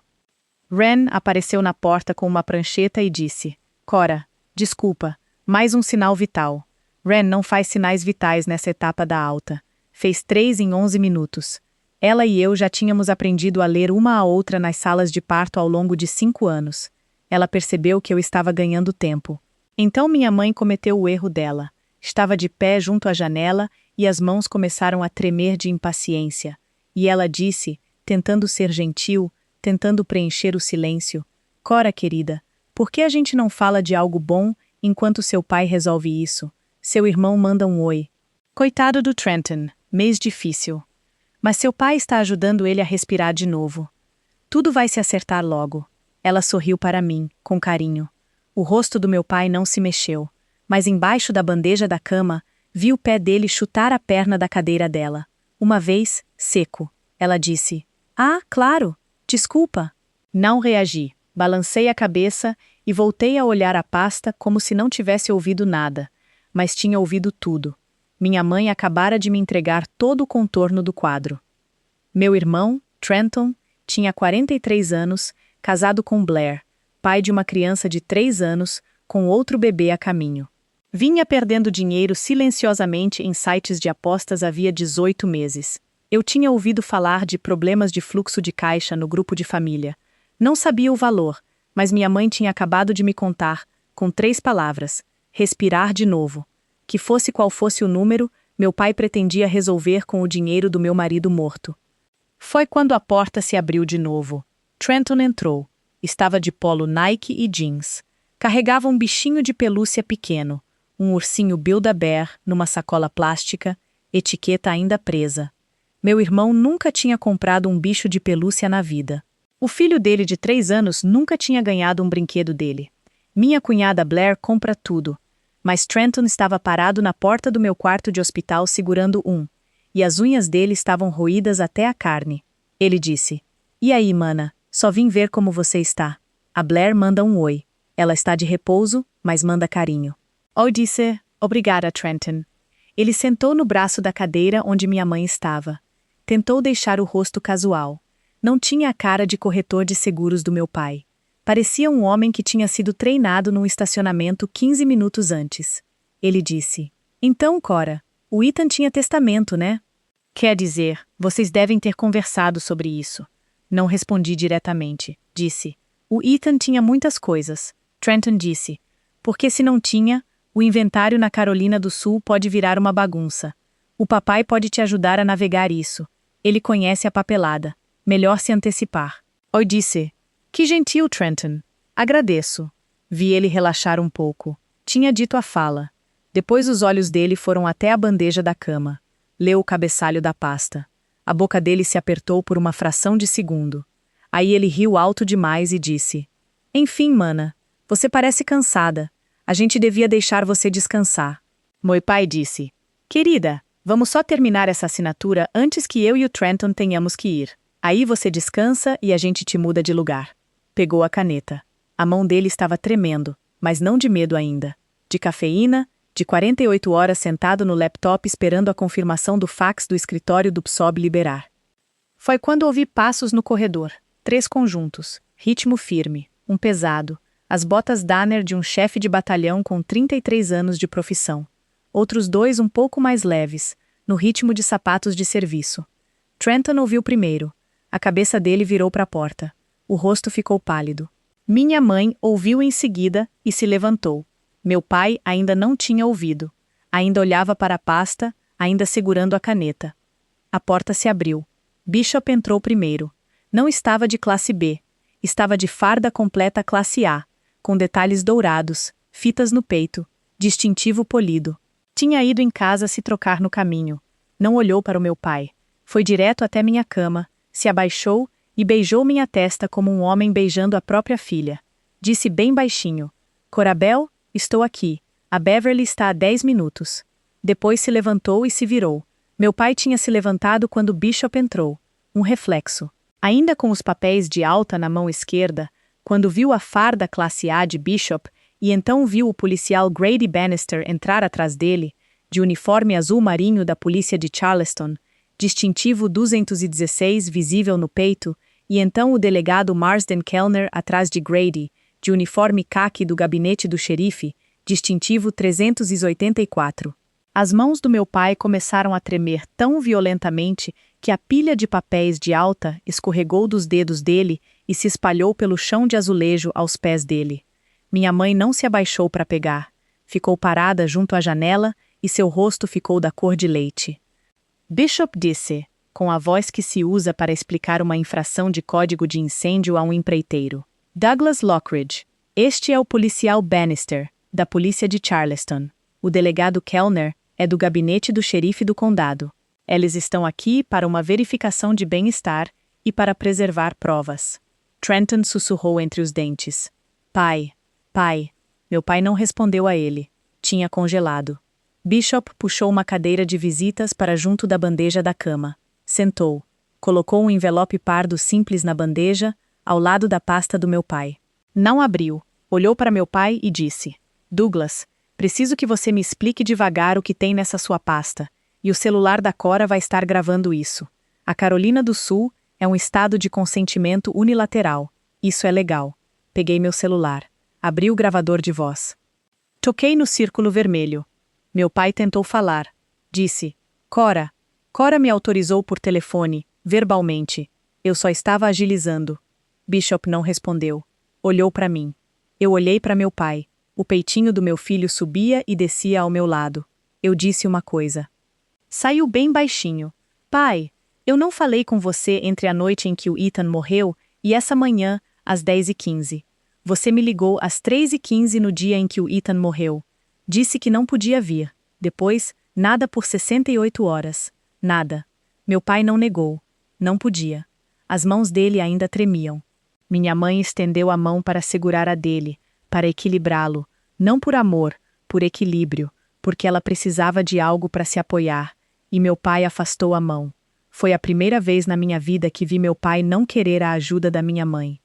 Ren apareceu na porta com uma prancheta e disse: Cora, desculpa, mais um sinal vital. Ren não faz sinais vitais nessa etapa da alta. Fez 3 em 11 minutos. Ela e eu já tínhamos aprendido a ler uma à outra nas salas de parto ao longo de 5 anos. Ela percebeu que eu estava ganhando tempo. Então minha mãe cometeu o erro dela. Estava de pé junto à janela e as mãos começaram a tremer de impaciência. E ela disse, tentando ser gentil, tentando preencher o silêncio: Cora, querida, por que a gente não fala de algo bom enquanto seu pai resolve isso? Seu irmão manda um oi. Coitado do Trenton, mês difícil. Mas seu pai está ajudando ele a respirar de novo. Tudo vai se acertar logo. Ela sorriu para mim, com carinho. O rosto do meu pai não se mexeu, mas embaixo da bandeja da cama, vi o pé dele chutar a perna da cadeira dela. Uma vez, seco. Ela disse: Ah, claro, desculpa. Não reagi. Balancei a cabeça e voltei a olhar a pasta como se não tivesse ouvido nada, mas tinha ouvido tudo. Minha mãe acabara de me entregar todo o contorno do quadro. Meu irmão, Trenton, tinha 43 anos, casado com Blair, pai de uma criança de 3 anos, com outro bebê a caminho. Vinha perdendo dinheiro silenciosamente em sites de apostas havia 18 meses. Eu tinha ouvido falar de problemas de fluxo de caixa no grupo de família. Não sabia o valor, mas minha mãe tinha acabado de me contar, com 3 palavras: respirar de novo. Que fosse qual fosse o número, meu pai pretendia resolver com o dinheiro do meu marido morto. Foi quando a porta se abriu de novo. Trenton entrou. Estava de polo Nike e jeans. Carregava um bichinho de pelúcia pequeno, um ursinho Build-A-Bear numa sacola plástica, etiqueta ainda presa. Meu irmão nunca tinha comprado um bicho de pelúcia na vida. O filho dele de 3 anos nunca tinha ganhado um brinquedo dele. Minha cunhada Blair compra tudo. Mas Trenton estava parado na porta do meu quarto de hospital segurando um, e as unhas dele estavam roídas até a carne. Ele disse: E aí, mana? Só vim ver como você está. A Blair manda um oi. Ela está de repouso, mas manda carinho. Eu disse: Obrigada, Trenton. Ele sentou no braço da cadeira onde minha mãe estava. Tentou deixar o rosto casual. Não tinha a cara de corretor de seguros do meu pai. Parecia um homem que tinha sido treinado num estacionamento 15 minutos antes. Ele disse: Então, Cora, o Ethan tinha testamento, né? Quer dizer, vocês devem ter conversado sobre isso. Não respondi diretamente. Disse: O Ethan tinha muitas coisas. Trenton disse: Porque se não tinha, o inventário na Carolina do Sul pode virar uma bagunça. O papai pode te ajudar a navegar isso. Ele conhece a papelada. Melhor se antecipar. Eu disse: Que gentil, Trenton. Agradeço. Vi ele relaxar um pouco. Tinha dito a fala. Depois os olhos dele foram até a bandeja da cama. Leu o cabeçalho da pasta. A boca dele se apertou por uma fração de segundo. Aí ele riu alto demais e disse: Enfim, mana, você parece cansada. A gente devia deixar você descansar. Meu pai disse: Querida, vamos só terminar essa assinatura antes que eu e o Trenton tenhamos que ir. Aí você descansa e a gente te muda de lugar. Pegou a caneta. A mão dele estava tremendo, mas não de medo ainda. De cafeína, de 48 horas sentado no laptop esperando a confirmação do fax do escritório do PSOB liberar. Foi quando ouvi passos no corredor. 3 conjuntos. Ritmo firme. Um pesado. As botas Danner de um chefe de batalhão com 33 anos de profissão. Outros 2 um pouco mais leves, no ritmo de sapatos de serviço. Trenton ouviu primeiro. A cabeça dele virou para a porta. O rosto ficou pálido. Minha mãe ouviu em seguida e se levantou. Meu pai ainda não tinha ouvido. Ainda olhava para a pasta, ainda segurando a caneta. A porta se abriu. Bishop entrou primeiro. Não estava de classe B. Estava de farda completa classe A, com detalhes dourados, fitas no peito, distintivo polido. Tinha ido em casa se trocar no caminho. Não olhou para o meu pai. Foi direto até minha cama, se abaixou e beijou minha testa como um homem beijando a própria filha. Disse bem baixinho: Corabel, estou aqui. A Beverly está há 10 minutos. Depois se levantou e se virou. Meu pai tinha se levantado quando Bishop entrou. Um reflexo. Ainda com os papéis de alta na mão esquerda, quando viu a farda classe A de Bishop e então viu o policial Grady Bannister entrar atrás dele, de uniforme azul marinho da polícia de Charleston, distintivo 216 visível no peito, e então o delegado Marsden Kellner atrás de Grady, de uniforme caqui do gabinete do xerife, distintivo 384. As mãos do meu pai começaram a tremer tão violentamente que a pilha de papéis de alta escorregou dos dedos dele e se espalhou pelo chão de azulejo aos pés dele. Minha mãe não se abaixou para pegar. Ficou parada junto à janela e seu rosto ficou da cor de leite. Bishop disse, com a voz que se usa para explicar uma infração de código de incêndio a um empreiteiro. Douglas Lockridge. Este é o policial Bannister, da polícia de Charleston. O delegado Kellner é do gabinete do xerife do condado. Eles estão aqui para uma verificação de bem-estar e para preservar provas. Trenton sussurrou entre os dentes. Pai, pai. Meu pai não respondeu a ele. Tinha congelado. Bishop puxou uma cadeira de visitas para junto da bandeja da cama. Sentou. Colocou um envelope pardo simples na bandeja, ao lado da pasta do meu pai. Não abriu. Olhou para meu pai e disse: Douglas, preciso que você me explique devagar o que tem nessa sua pasta. E o celular da Cora vai estar gravando isso. A Carolina do Sul é um estado de consentimento unilateral. Isso é legal. Peguei meu celular. Abri o gravador de voz. Toquei no círculo vermelho. Meu pai tentou falar. Disse: Cora. Cora me autorizou por telefone, verbalmente. Eu só estava agilizando. Bishop não respondeu. Olhou para mim. Eu olhei para meu pai. O peitinho do meu filho subia e descia ao meu lado. Eu disse uma coisa. Saiu bem baixinho. Pai, eu não falei com você entre a noite em que o Ethan morreu e essa manhã, às 10h15. Você me ligou às 3h15 no dia em que o Ethan morreu. Disse que não podia vir. Depois, nada por 68 horas. Nada. Meu pai não negou. Não podia. As mãos dele ainda tremiam. Minha mãe estendeu a mão para segurar a dele, para equilibrá-lo, não por amor, por equilíbrio, porque ela precisava de algo para se apoiar, e meu pai afastou a mão. Foi a primeira vez na minha vida que vi meu pai não querer a ajuda da minha mãe.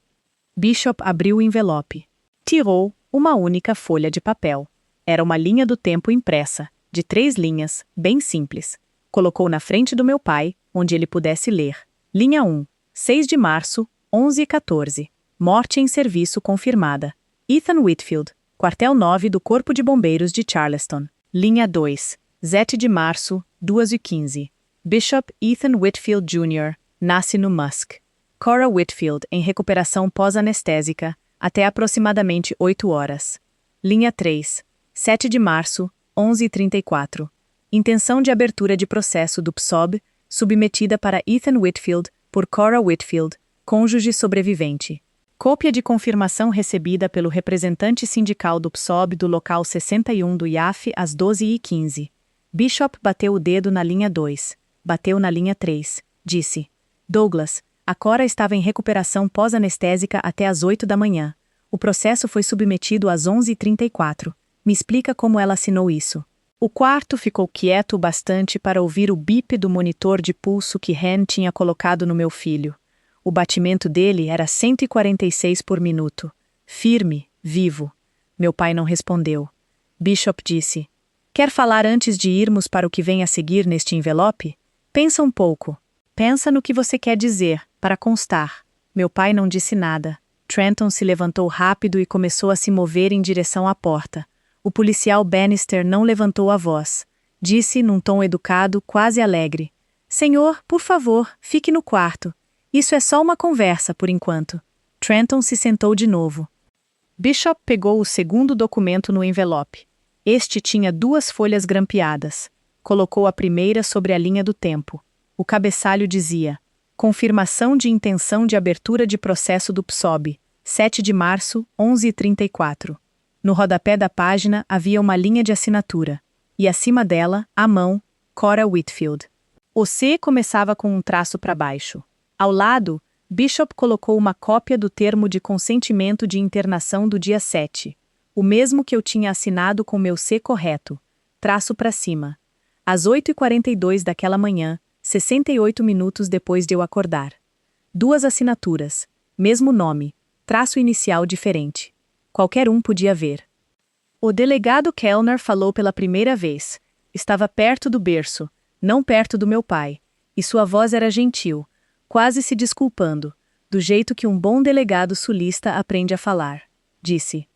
Bishop abriu o envelope. Tirou uma única folha de papel. Era uma linha do tempo impressa, de 3 linhas, bem simples. Colocou na frente do meu pai, onde ele pudesse ler. Linha 1, 6 de março, 11h14. Morte em serviço confirmada. Ethan Whitfield, quartel 9 do Corpo de Bombeiros de Charleston. Linha 2, 7 de março, 2h15. Bishop Ethan Whitfield Jr., nasce no Musk. Cora Whitfield, em recuperação pós-anestésica, até aproximadamente 8 horas. Linha 3, 7 de março, 11h34. Intenção de abertura de processo do PSOB, submetida para Ethan Whitfield por Cora Whitfield, cônjuge sobrevivente. Cópia de confirmação recebida pelo representante sindical do PSOB do local 61 do IAF às 12h15. Bishop bateu o dedo na linha 2. Bateu na linha 3. Disse: Douglas, a Cora estava em recuperação pós-anestésica até às 8 da manhã. O processo foi submetido às 11h34. Me explica como ela assinou isso. O quarto ficou quieto o bastante para ouvir o bip do monitor de pulso que Hen tinha colocado no meu filho. O batimento dele era 146 por minuto. Firme, vivo. Meu pai não respondeu. Bishop disse: Quer falar antes de irmos para o que vem a seguir neste envelope? Pensa um pouco. Pensa no que você quer dizer, para constar. Meu pai não disse nada. Trenton se levantou rápido e começou a se mover em direção à porta. O policial Bannister não levantou a voz. Disse, num tom educado, quase alegre: Senhor, por favor, fique no quarto. Isso é só uma conversa, por enquanto. Trenton se sentou de novo. Bishop pegou o segundo documento no envelope. Este tinha 2 folhas grampeadas. Colocou a primeira sobre a linha do tempo. O cabeçalho dizia: Confirmação de intenção de abertura de processo do PSOB, 7 de março, 11h34. No rodapé da página havia uma linha de assinatura. E acima dela, à mão, Cora Whitfield. O C começava com um traço para baixo. Ao lado, Bishop colocou uma cópia do termo de consentimento de internação do dia 7. O mesmo que eu tinha assinado com meu C correto, traço para cima. Às 8h42 daquela manhã, 68 minutos depois de eu acordar. 2 assinaturas, mesmo nome, traço inicial diferente. Qualquer um podia ver. O delegado Kellner falou pela primeira vez. Estava perto do berço, não perto do meu pai, e sua voz era gentil, quase se desculpando, do jeito que um bom delegado sulista aprende a falar. Disse: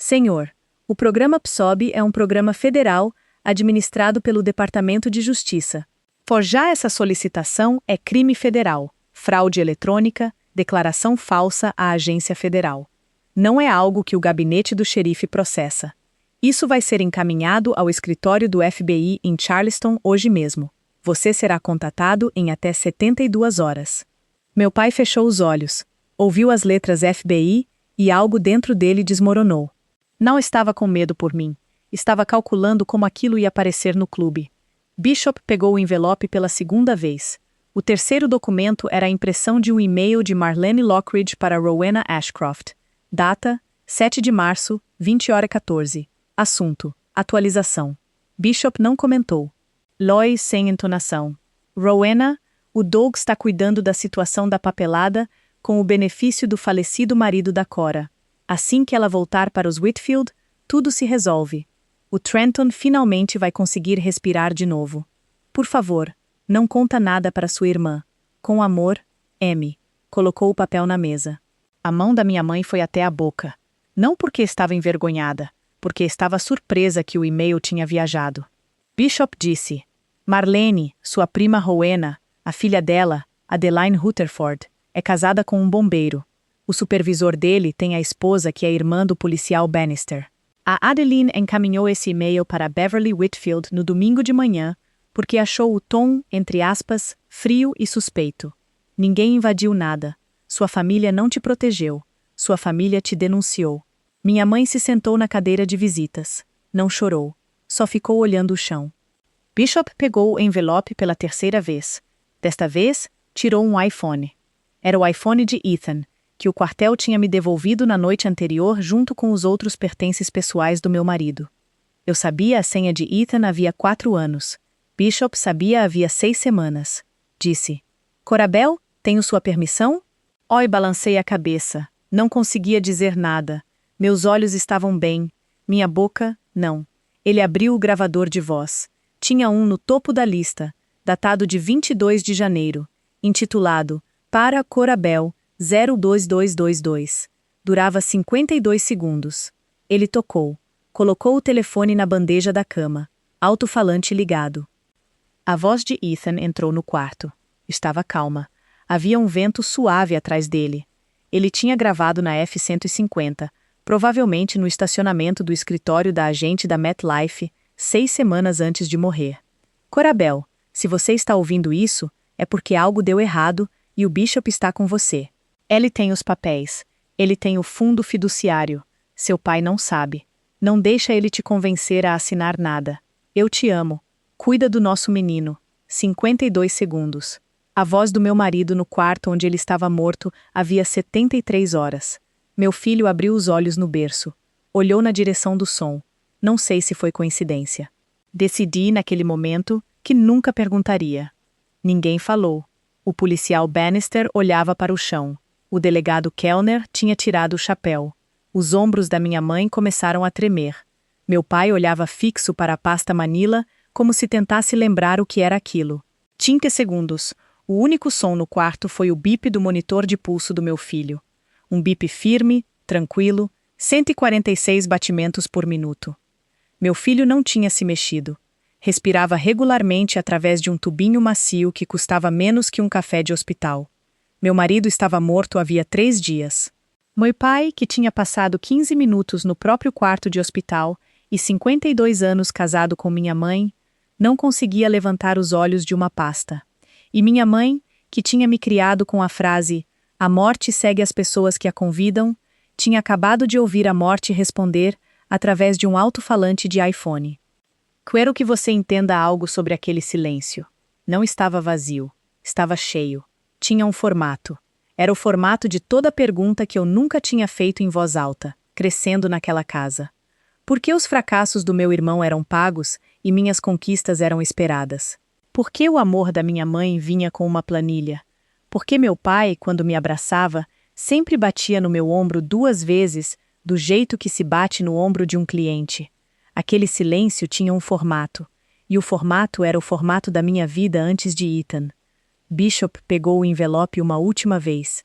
Senhor, o programa PSOB é um programa federal administrado pelo Departamento de Justiça. Forjar essa solicitação é crime federal, fraude eletrônica, declaração falsa à agência federal. Não é algo que o gabinete do xerife processa. Isso vai ser encaminhado ao escritório do FBI em Charleston hoje mesmo. Você será contatado em até 72 horas. Meu pai fechou os olhos, ouviu as letras FBI e algo dentro dele desmoronou. Não estava com medo por mim. Estava calculando como aquilo ia aparecer no clube. Bishop pegou o envelope pela segunda vez. O terceiro documento era a impressão de um e-mail de Marlene Lockridge para Rowena Ashcroft. Data: 7 de março, 20h14. Assunto: atualização. Bishop não comentou. Lois sem entonação. Rowena, o Doug está cuidando da situação da papelada com o benefício do falecido marido da Cora. Assim que ela voltar para os Whitfield, tudo se resolve. O Trenton finalmente vai conseguir respirar de novo. Por favor, não conta nada para sua irmã. Com amor, M. Colocou o papel na mesa. A mão da minha mãe foi até a boca. Não porque estava envergonhada, porque estava surpresa que o e-mail tinha viajado. Bishop disse: Marlene, sua prima Rowena, a filha dela, Adeline Rutherford, é casada com um bombeiro. O supervisor dele tem a esposa que é irmã do policial Bannister. A Adeline encaminhou esse e-mail para Beverly Whitfield no domingo de manhã porque achou o tom, entre aspas, frio e suspeito. Ninguém invadiu nada. Sua família não te protegeu. Sua família te denunciou. Minha mãe se sentou na cadeira de visitas. Não chorou. Só ficou olhando o chão. Bishop pegou o envelope pela terceira vez. Desta vez, tirou um iPhone. Era o iPhone de Ethan, que o quartel tinha me devolvido na noite anterior junto com os outros pertences pessoais do meu marido. Eu sabia a senha de Ethan havia 4 anos. Bishop sabia havia 6 semanas. Disse: Corabel, tenho sua permissão? Oi, balancei a cabeça. Não conseguia dizer nada. Meus olhos estavam bem. Minha boca, não. Ele abriu o gravador de voz. Tinha um no topo da lista, datado de 22 de janeiro, intitulado Para Corabel 02222. Durava 52 segundos. Ele tocou. Colocou o telefone na bandeja da cama. Alto-falante ligado. A voz de Ethan entrou no quarto. Estava calma. Havia um vento suave atrás dele. Ele tinha gravado na F-150, provavelmente no estacionamento do escritório da agente da MetLife, 6 semanas antes de morrer. Corabel, se você está ouvindo isso, é porque algo deu errado e o Bishop está com você. Ele tem os papéis. Ele tem o fundo fiduciário. Seu pai não sabe. Não deixa ele te convencer a assinar nada. Eu te amo. Cuida do nosso menino. 52 segundos. A voz do meu marido no quarto onde ele estava morto havia 73 horas. Meu filho abriu os olhos no berço. Olhou na direção do som. Não sei se foi coincidência. Decidi, naquele momento, que nunca perguntaria. Ninguém falou. O policial Bannister olhava para o chão. O delegado Kellner tinha tirado o chapéu. Os ombros da minha mãe começaram a tremer. Meu pai olhava fixo para a pasta Manila, como se tentasse lembrar o que era aquilo. 30 segundos. O único som no quarto foi o bip do monitor de pulso do meu filho. Um bip firme, tranquilo, 146 batimentos por minuto. Meu filho não tinha se mexido. Respirava regularmente através de um tubinho macio que custava menos que um café de hospital. Meu marido estava morto havia 3 dias. Meu pai, que tinha passado 15 minutos no próprio quarto de hospital e 52 anos casado com minha mãe, não conseguia levantar os olhos de uma pasta. E minha mãe, que tinha me criado com a frase "A morte segue as pessoas que a convidam", tinha acabado de ouvir a morte responder através de um alto-falante de iPhone. Quero que você entenda algo sobre aquele silêncio. Não estava vazio. Estava cheio. Tinha um formato. Era o formato de toda pergunta que eu nunca tinha feito em voz alta, crescendo naquela casa. Por que os fracassos do meu irmão eram pagos e minhas conquistas eram esperadas? Por que o amor da minha mãe vinha com uma planilha? Por que meu pai, quando me abraçava, sempre batia no meu ombro 2 vezes, do jeito que se bate no ombro de um cliente? Aquele silêncio tinha um formato, e o formato era o formato da minha vida antes de Ethan. Bishop pegou o envelope uma última vez.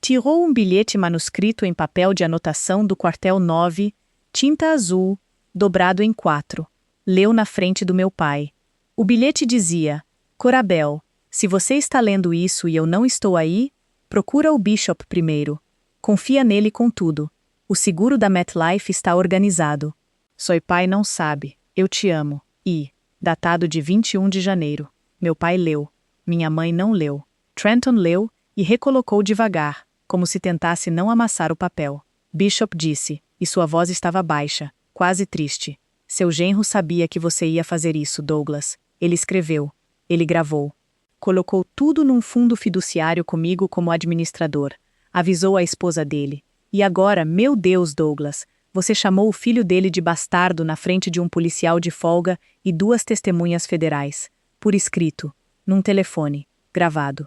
Tirou um bilhete manuscrito em papel de anotação do quartel 9, tinta azul, dobrado em 4. Leu na frente do meu pai. O bilhete dizia: Corabel, se você está lendo isso e eu não estou aí, procura o Bishop primeiro. Confia nele com tudo. O seguro da MetLife está organizado. Soy pai não sabe. Eu te amo. E, datado de 21 de janeiro. Meu pai leu. Minha mãe não leu. Trenton leu e recolocou devagar, como se tentasse não amassar o papel. Bishop disse, e sua voz estava baixa, quase triste. Seu genro sabia que você ia fazer isso, Douglas. Ele escreveu. Ele gravou. Colocou tudo num fundo fiduciário comigo como administrador. Avisou a esposa dele. E agora, meu Deus, Douglas, você chamou o filho dele de bastardo na frente de um policial de folga e 2 testemunhas federais. Por escrito. Num telefone. Gravado.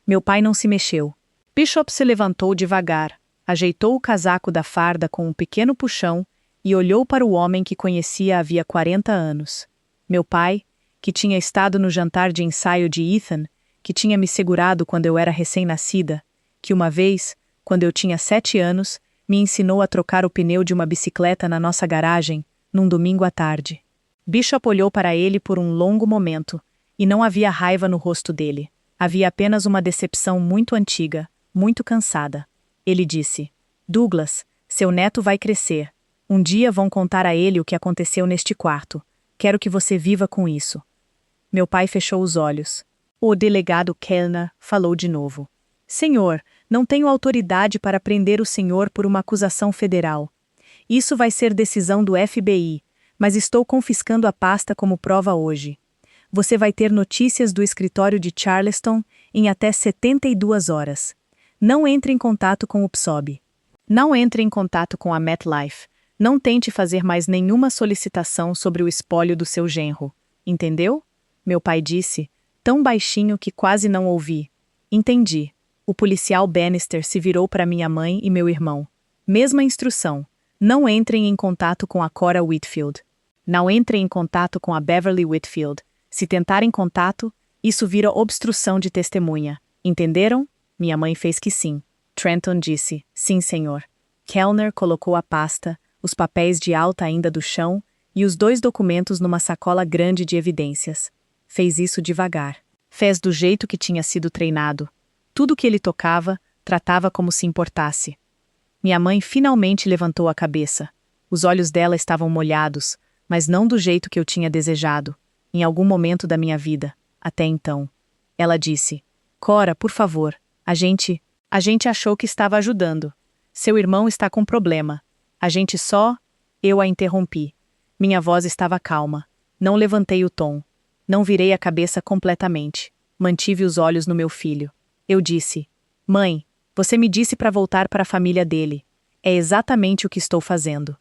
Meu pai não se mexeu. Bishop se levantou devagar, ajeitou o casaco da farda com um pequeno puxão e olhou para o homem que conhecia havia 40 anos. Meu pai, que tinha estado no jantar de ensaio de Ethan, que tinha me segurado quando eu era recém-nascida, que uma vez, quando eu tinha 7 anos, me ensinou a trocar o pneu de uma bicicleta na nossa garagem, num domingo à tarde. Bishop olhou para ele por um longo momento, e não havia raiva no rosto dele. Havia apenas uma decepção muito antiga, muito cansada. Ele disse, Douglas, seu neto vai crescer. Um dia vão contar a ele o que aconteceu neste quarto. Quero que você viva com isso. Meu pai fechou os olhos. O delegado Kellner falou de novo. Senhor, não tenho autoridade para prender o senhor por uma acusação federal. Isso vai ser decisão do FBI, mas estou confiscando a pasta como prova hoje. Você vai ter notícias do escritório de Charleston em até 72 horas. Não entre em contato com o PSOB. Não entre em contato com a MetLife. Não tente fazer mais nenhuma solicitação sobre o espólio do seu genro. Entendeu? Meu pai disse, tão baixinho que quase não ouvi. Entendi. O policial Bannister se virou para minha mãe e meu irmão. Mesma instrução. Não entrem em contato com a Cora Whitfield. Não entrem em contato com a Beverly Whitfield. Se tentarem contato, isso vira obstrução de testemunha. Entenderam? Minha mãe fez que sim. Trenton disse, sim, senhor. Kellner colocou a pasta, os papéis de alta ainda do chão e os 2 documentos numa sacola grande de evidências. Fez isso devagar. Fez do jeito que tinha sido treinado. Tudo que ele tocava, tratava como se importasse. Minha mãe finalmente levantou a cabeça. Os olhos dela estavam molhados, mas não do jeito que eu tinha desejado, em algum momento da minha vida, até então. Ela disse, Cora, por favor, a gente achou que estava ajudando. Seu irmão está com problema. Eu a interrompi. Minha voz estava calma. Não levantei o tom. Não virei a cabeça completamente. Mantive os olhos no meu filho. Eu disse, mãe, você me disse para voltar para a família dele. É exatamente o que estou fazendo.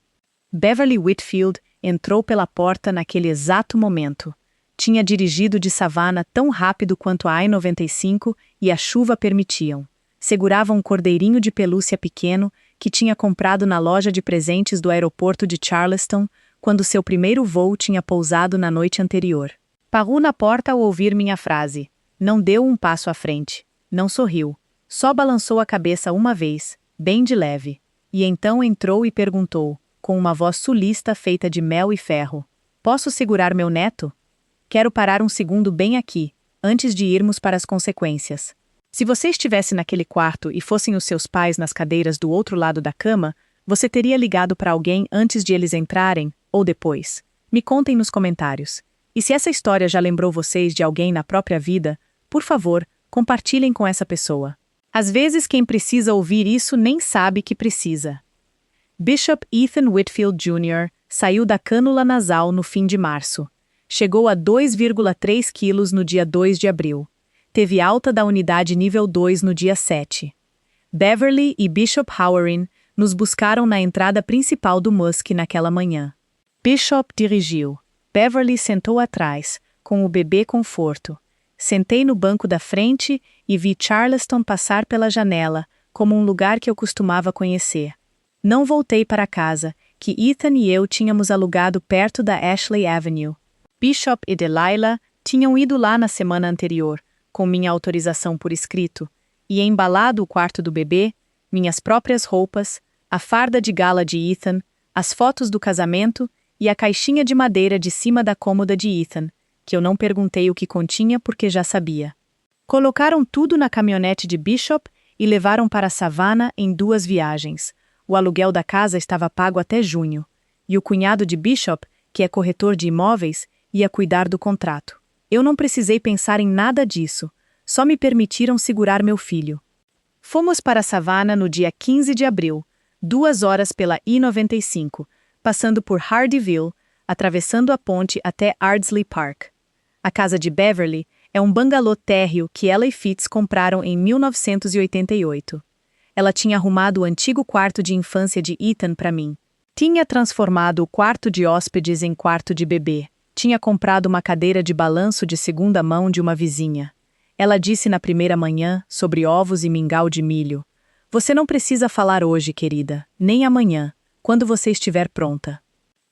Beverly Whitfield entrou pela porta naquele exato momento. Tinha dirigido de Savannah tão rápido quanto a I-95 e a chuva permitiam. Segurava um cordeirinho de pelúcia pequeno que tinha comprado na loja de presentes do aeroporto de Charleston quando seu primeiro voo tinha pousado na noite anterior. Parou na porta ao ouvir minha frase. Não deu um passo à frente. Não sorriu. Só balançou a cabeça uma vez, bem de leve. E então entrou e perguntou, com uma voz sulista feita de mel e ferro. Posso segurar meu neto? Quero parar um segundo bem aqui, antes de irmos para as consequências. Se você estivesse naquele quarto e fossem os seus pais nas cadeiras do outro lado da cama, você teria ligado para alguém antes de eles entrarem, ou depois? Me contem nos comentários. E se essa história já lembrou vocês de alguém na própria vida, por favor, compartilhem com essa pessoa. Às vezes quem precisa ouvir isso nem sabe que precisa. Bishop Ethan Whitfield Jr. saiu da cânula nasal no fim de março. Chegou a 2,3 quilos no dia 2 de abril. Teve alta da unidade nível 2 no dia 7. Beverly e Bishop Howard Nos buscaram na entrada principal do Musk naquela manhã. Bishop dirigiu. Beverly sentou atrás, com o bebê conforto. Sentei no banco da frente e vi Charleston passar pela janela, como um lugar que eu costumava conhecer. Não voltei para casa, que Ethan e eu tínhamos alugado perto da Ashley Avenue. Bishop e Delilah tinham ido lá na semana anterior, com minha autorização por escrito, e embalado o quarto do bebê, minhas próprias roupas, a farda de gala de Ethan, as fotos do casamento e a caixinha de madeira de cima da cômoda de Ethan, que eu não perguntei o que continha porque já sabia. Colocaram tudo na caminhonete de Bishop e levaram para Savannah em 2 viagens. O aluguel da casa estava pago até junho, e o cunhado de Bishop, que é corretor de imóveis, ia cuidar do contrato. Eu não precisei pensar em nada disso, só me permitiram segurar meu filho. Fomos para Savannah no dia 15 de abril, 2 horas pela I-95, passando por Hardyville, atravessando a ponte até Ardsley Park. A casa de Beverly é um bangalô térreo que ela e Fitz compraram em 1988. Ela tinha arrumado o antigo quarto de infância de Ethan para mim. Tinha transformado o quarto de hóspedes em quarto de bebê. Tinha comprado uma cadeira de balanço de segunda mão de uma vizinha. Ela disse na primeira manhã, sobre ovos e mingau de milho: "Você não precisa falar hoje, querida, nem amanhã, quando você estiver pronta."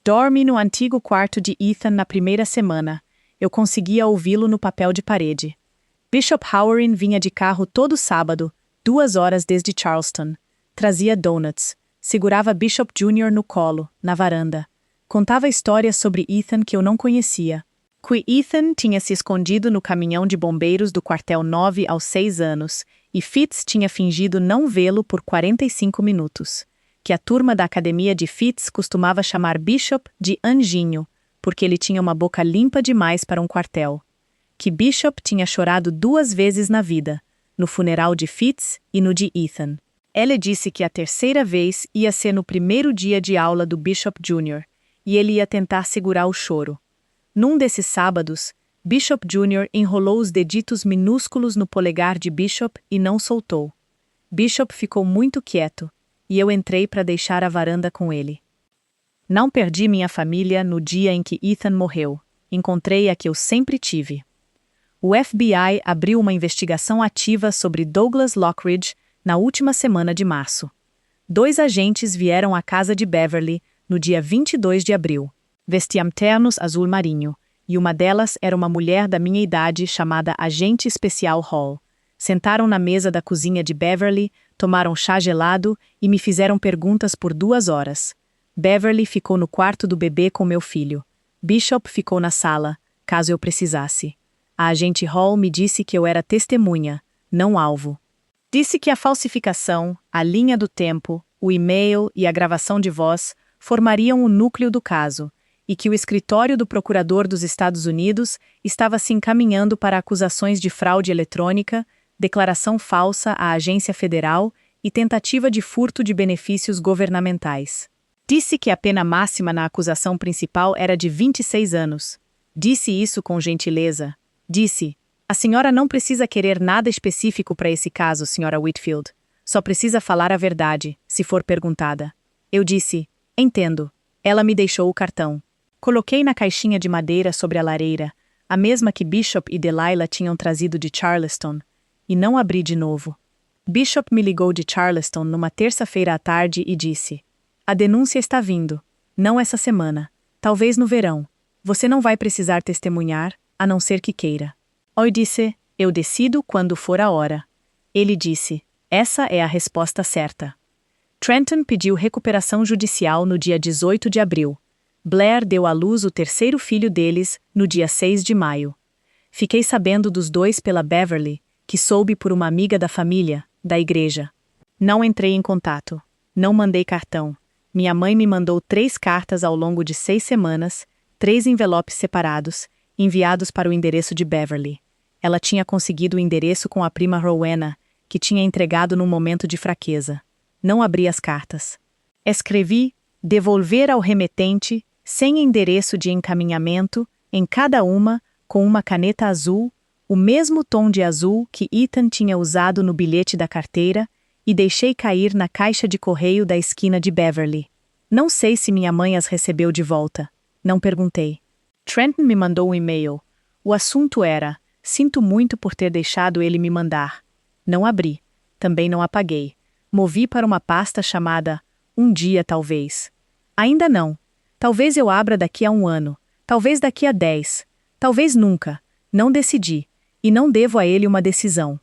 Dorme no antigo quarto de Ethan na primeira semana. Eu conseguia ouvi-lo no papel de parede. Bishop Howard vinha de carro todo sábado, 2 horas desde Charleston. Trazia donuts. Segurava Bishop Jr. no colo, na varanda. Contava histórias sobre Ethan que eu não conhecia. Que Ethan tinha se escondido no caminhão de bombeiros do quartel 9 aos 6 anos, e Fitz tinha fingido não vê-lo por 45 minutos. Que a turma da academia de Fitz costumava chamar Bishop de Anjinho, porque ele tinha uma boca limpa demais para um quartel. Que Bishop tinha chorado 2 vezes na vida, no funeral de Fitz e no de Ethan. Ela disse que a terceira vez ia ser no primeiro dia de aula do Bishop Jr., e ele ia tentar segurar o choro. Num desses sábados, Bishop Jr. enrolou os deditos minúsculos no polegar de Bishop e não soltou. Bishop ficou muito quieto, e eu entrei para deixar a varanda com ele. Não perdi minha família no dia em que Ethan morreu. Encontrei a que eu sempre tive. O FBI abriu uma investigação ativa sobre Douglas Lockridge na última semana de março. 2 agentes vieram à casa de Beverly no dia 22 de abril. Vestiam ternos azul marinho, e uma delas era uma mulher da minha idade chamada Agente Especial Hall. Sentaram na mesa da cozinha de Beverly, tomaram chá gelado e me fizeram perguntas por 2 horas. Beverly ficou no quarto do bebê com meu filho. Bishop ficou na sala, caso eu precisasse. A agente Hall me disse que eu era testemunha, não alvo. Disse que a falsificação, a linha do tempo, o e-mail e a gravação de voz formariam o núcleo do caso, e que o escritório do procurador dos Estados Unidos estava se encaminhando para acusações de fraude eletrônica, declaração falsa à agência federal e tentativa de furto de benefícios governamentais. Disse que a pena máxima na acusação principal era de 26 anos. Disse isso com gentileza. Disse: "A senhora não precisa querer nada específico para esse caso, senhora Whitfield. Só precisa falar a verdade, se for perguntada." Eu disse: "Entendo." Ela me deixou o cartão. Coloquei na caixinha de madeira sobre a lareira, a mesma que Bishop e Delilah tinham trazido de Charleston, e não abri de novo. Bishop me ligou de Charleston numa terça-feira à tarde e disse: "A denúncia está vindo. Não essa semana. Talvez no verão. Você não vai precisar testemunhar, a não ser que queira." Eu disse: "Eu decido quando for a hora." Ele disse: "Essa é a resposta certa." Trenton pediu recuperação judicial no dia 18 de abril. Blair deu à luz o 3º filho deles no dia 6 de maio. Fiquei sabendo dos 2 pela Beverly, que soube por uma amiga da família, da igreja. Não entrei em contato. Não mandei cartão. Minha mãe me mandou 3 cartas ao longo de 6 semanas, 3 envelopes separados, enviados para o endereço de Beverly. Ela tinha conseguido o endereço com a prima Rowena, que tinha entregado num momento de fraqueza. Não abri as cartas. Escrevi "devolver ao remetente", sem endereço de encaminhamento, em cada uma, com uma caneta azul, o mesmo tom de azul que Ethan tinha usado no bilhete da carteira, e deixei cair na caixa de correio da esquina de Beverly. Não sei se minha mãe as recebeu de volta. Não perguntei. Trenton me mandou um e-mail. O assunto era: sinto muito por ter deixado ele me mandar. Não abri. Também não apaguei. Movi para uma pasta chamada Um Dia Talvez. Ainda não. Talvez eu abra daqui a 1 ano. Talvez daqui a 10. Talvez nunca. Não decidi. E não devo a ele uma decisão.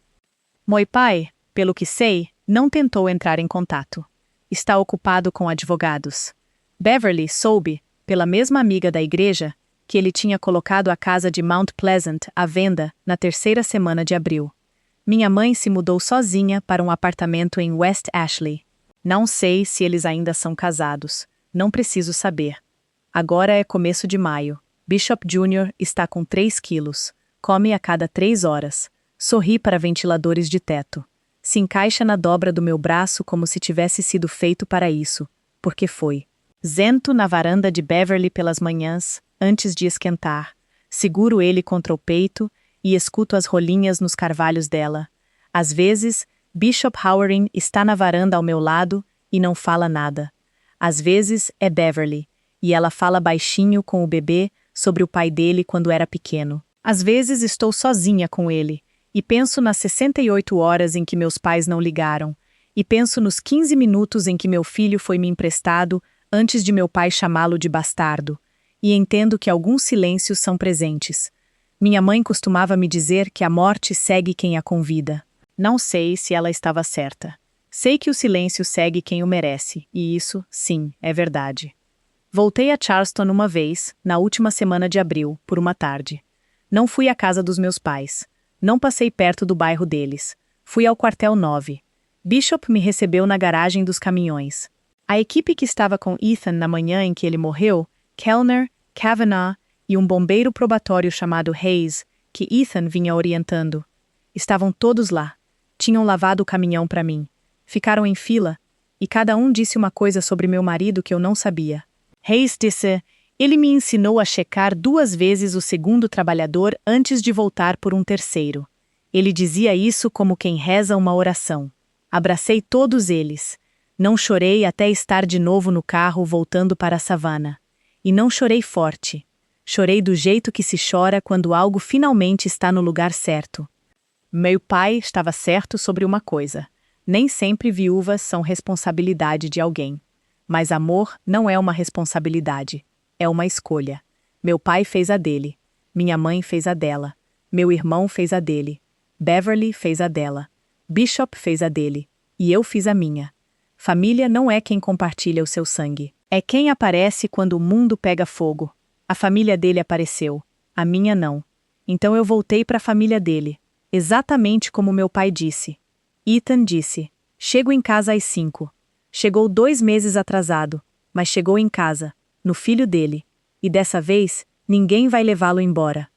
Meu pai, pelo que sei, não tentou entrar em contato. Está ocupado com advogados. Beverly soube, pela mesma amiga da igreja, que ele tinha colocado a casa de Mount Pleasant à venda na 3ª semana de abril. Minha mãe se mudou sozinha para um apartamento em West Ashley. Não sei se eles ainda são casados. Não preciso saber. Agora é começo de maio. Bishop Jr. está com 3 quilos. Come a cada 3 horas. Sorri para ventiladores de teto. Se encaixa na dobra do meu braço como se tivesse sido feito para isso, porque foi. Sento na varanda de Beverly pelas manhãs, antes de esquentar. Seguro ele contra o peito e escuto as rolinhas nos carvalhos dela. Às vezes, Bishop Howering está na varanda ao meu lado e não fala nada. Às vezes é Beverly, e ela fala baixinho com o bebê sobre o pai dele quando era pequeno. Às vezes estou sozinha com ele, e penso nas 68 horas em que meus pais não ligaram, e penso nos 15 minutos em que meu filho foi me emprestado antes de meu pai chamá-lo de bastardo, e entendo que alguns silêncios são presentes. Minha mãe costumava me dizer que a morte segue quem a convida. Não sei se ela estava certa. Sei que o silêncio segue quem o merece, e isso, sim, é verdade. Voltei a Charleston uma vez, na última semana de abril, por uma tarde. Não fui à casa dos meus pais. Não passei perto do bairro deles. Fui ao quartel 9. Bishop me recebeu na garagem dos caminhões. A equipe que estava com Ethan na manhã em que ele morreu, Kellner, Kavanaugh e um bombeiro probatório chamado Hayes, que Ethan vinha orientando. Estavam todos lá. Tinham lavado o caminhão para mim. Ficaram em fila, e cada um disse uma coisa sobre meu marido que eu não sabia. Hayes disse: ele me ensinou a checar 2 vezes o segundo trabalhador antes de voltar por um terceiro. Ele dizia isso como quem reza uma oração. Abracei todos eles. Não chorei até estar de novo no carro voltando para a savana. E não chorei forte. Chorei do jeito que se chora quando algo finalmente está no lugar certo. Meu pai estava certo sobre uma coisa. Nem sempre viúvas são responsabilidade de alguém. Mas amor não é uma responsabilidade. É uma escolha. Meu pai fez a dele. Minha mãe fez a dela. Meu irmão fez a dele. Beverly fez a dela. Bishop fez a dele. E eu fiz a minha. Família não é quem compartilha o seu sangue. É quem aparece quando o mundo pega fogo. A família dele apareceu. A minha não. Então eu voltei para a família dele. Exatamente como meu pai disse. Ethan disse: chego em casa às 5. Chegou 2 meses atrasado, mas chegou em casa. No filho dele, e dessa vez, ninguém vai levá-lo embora.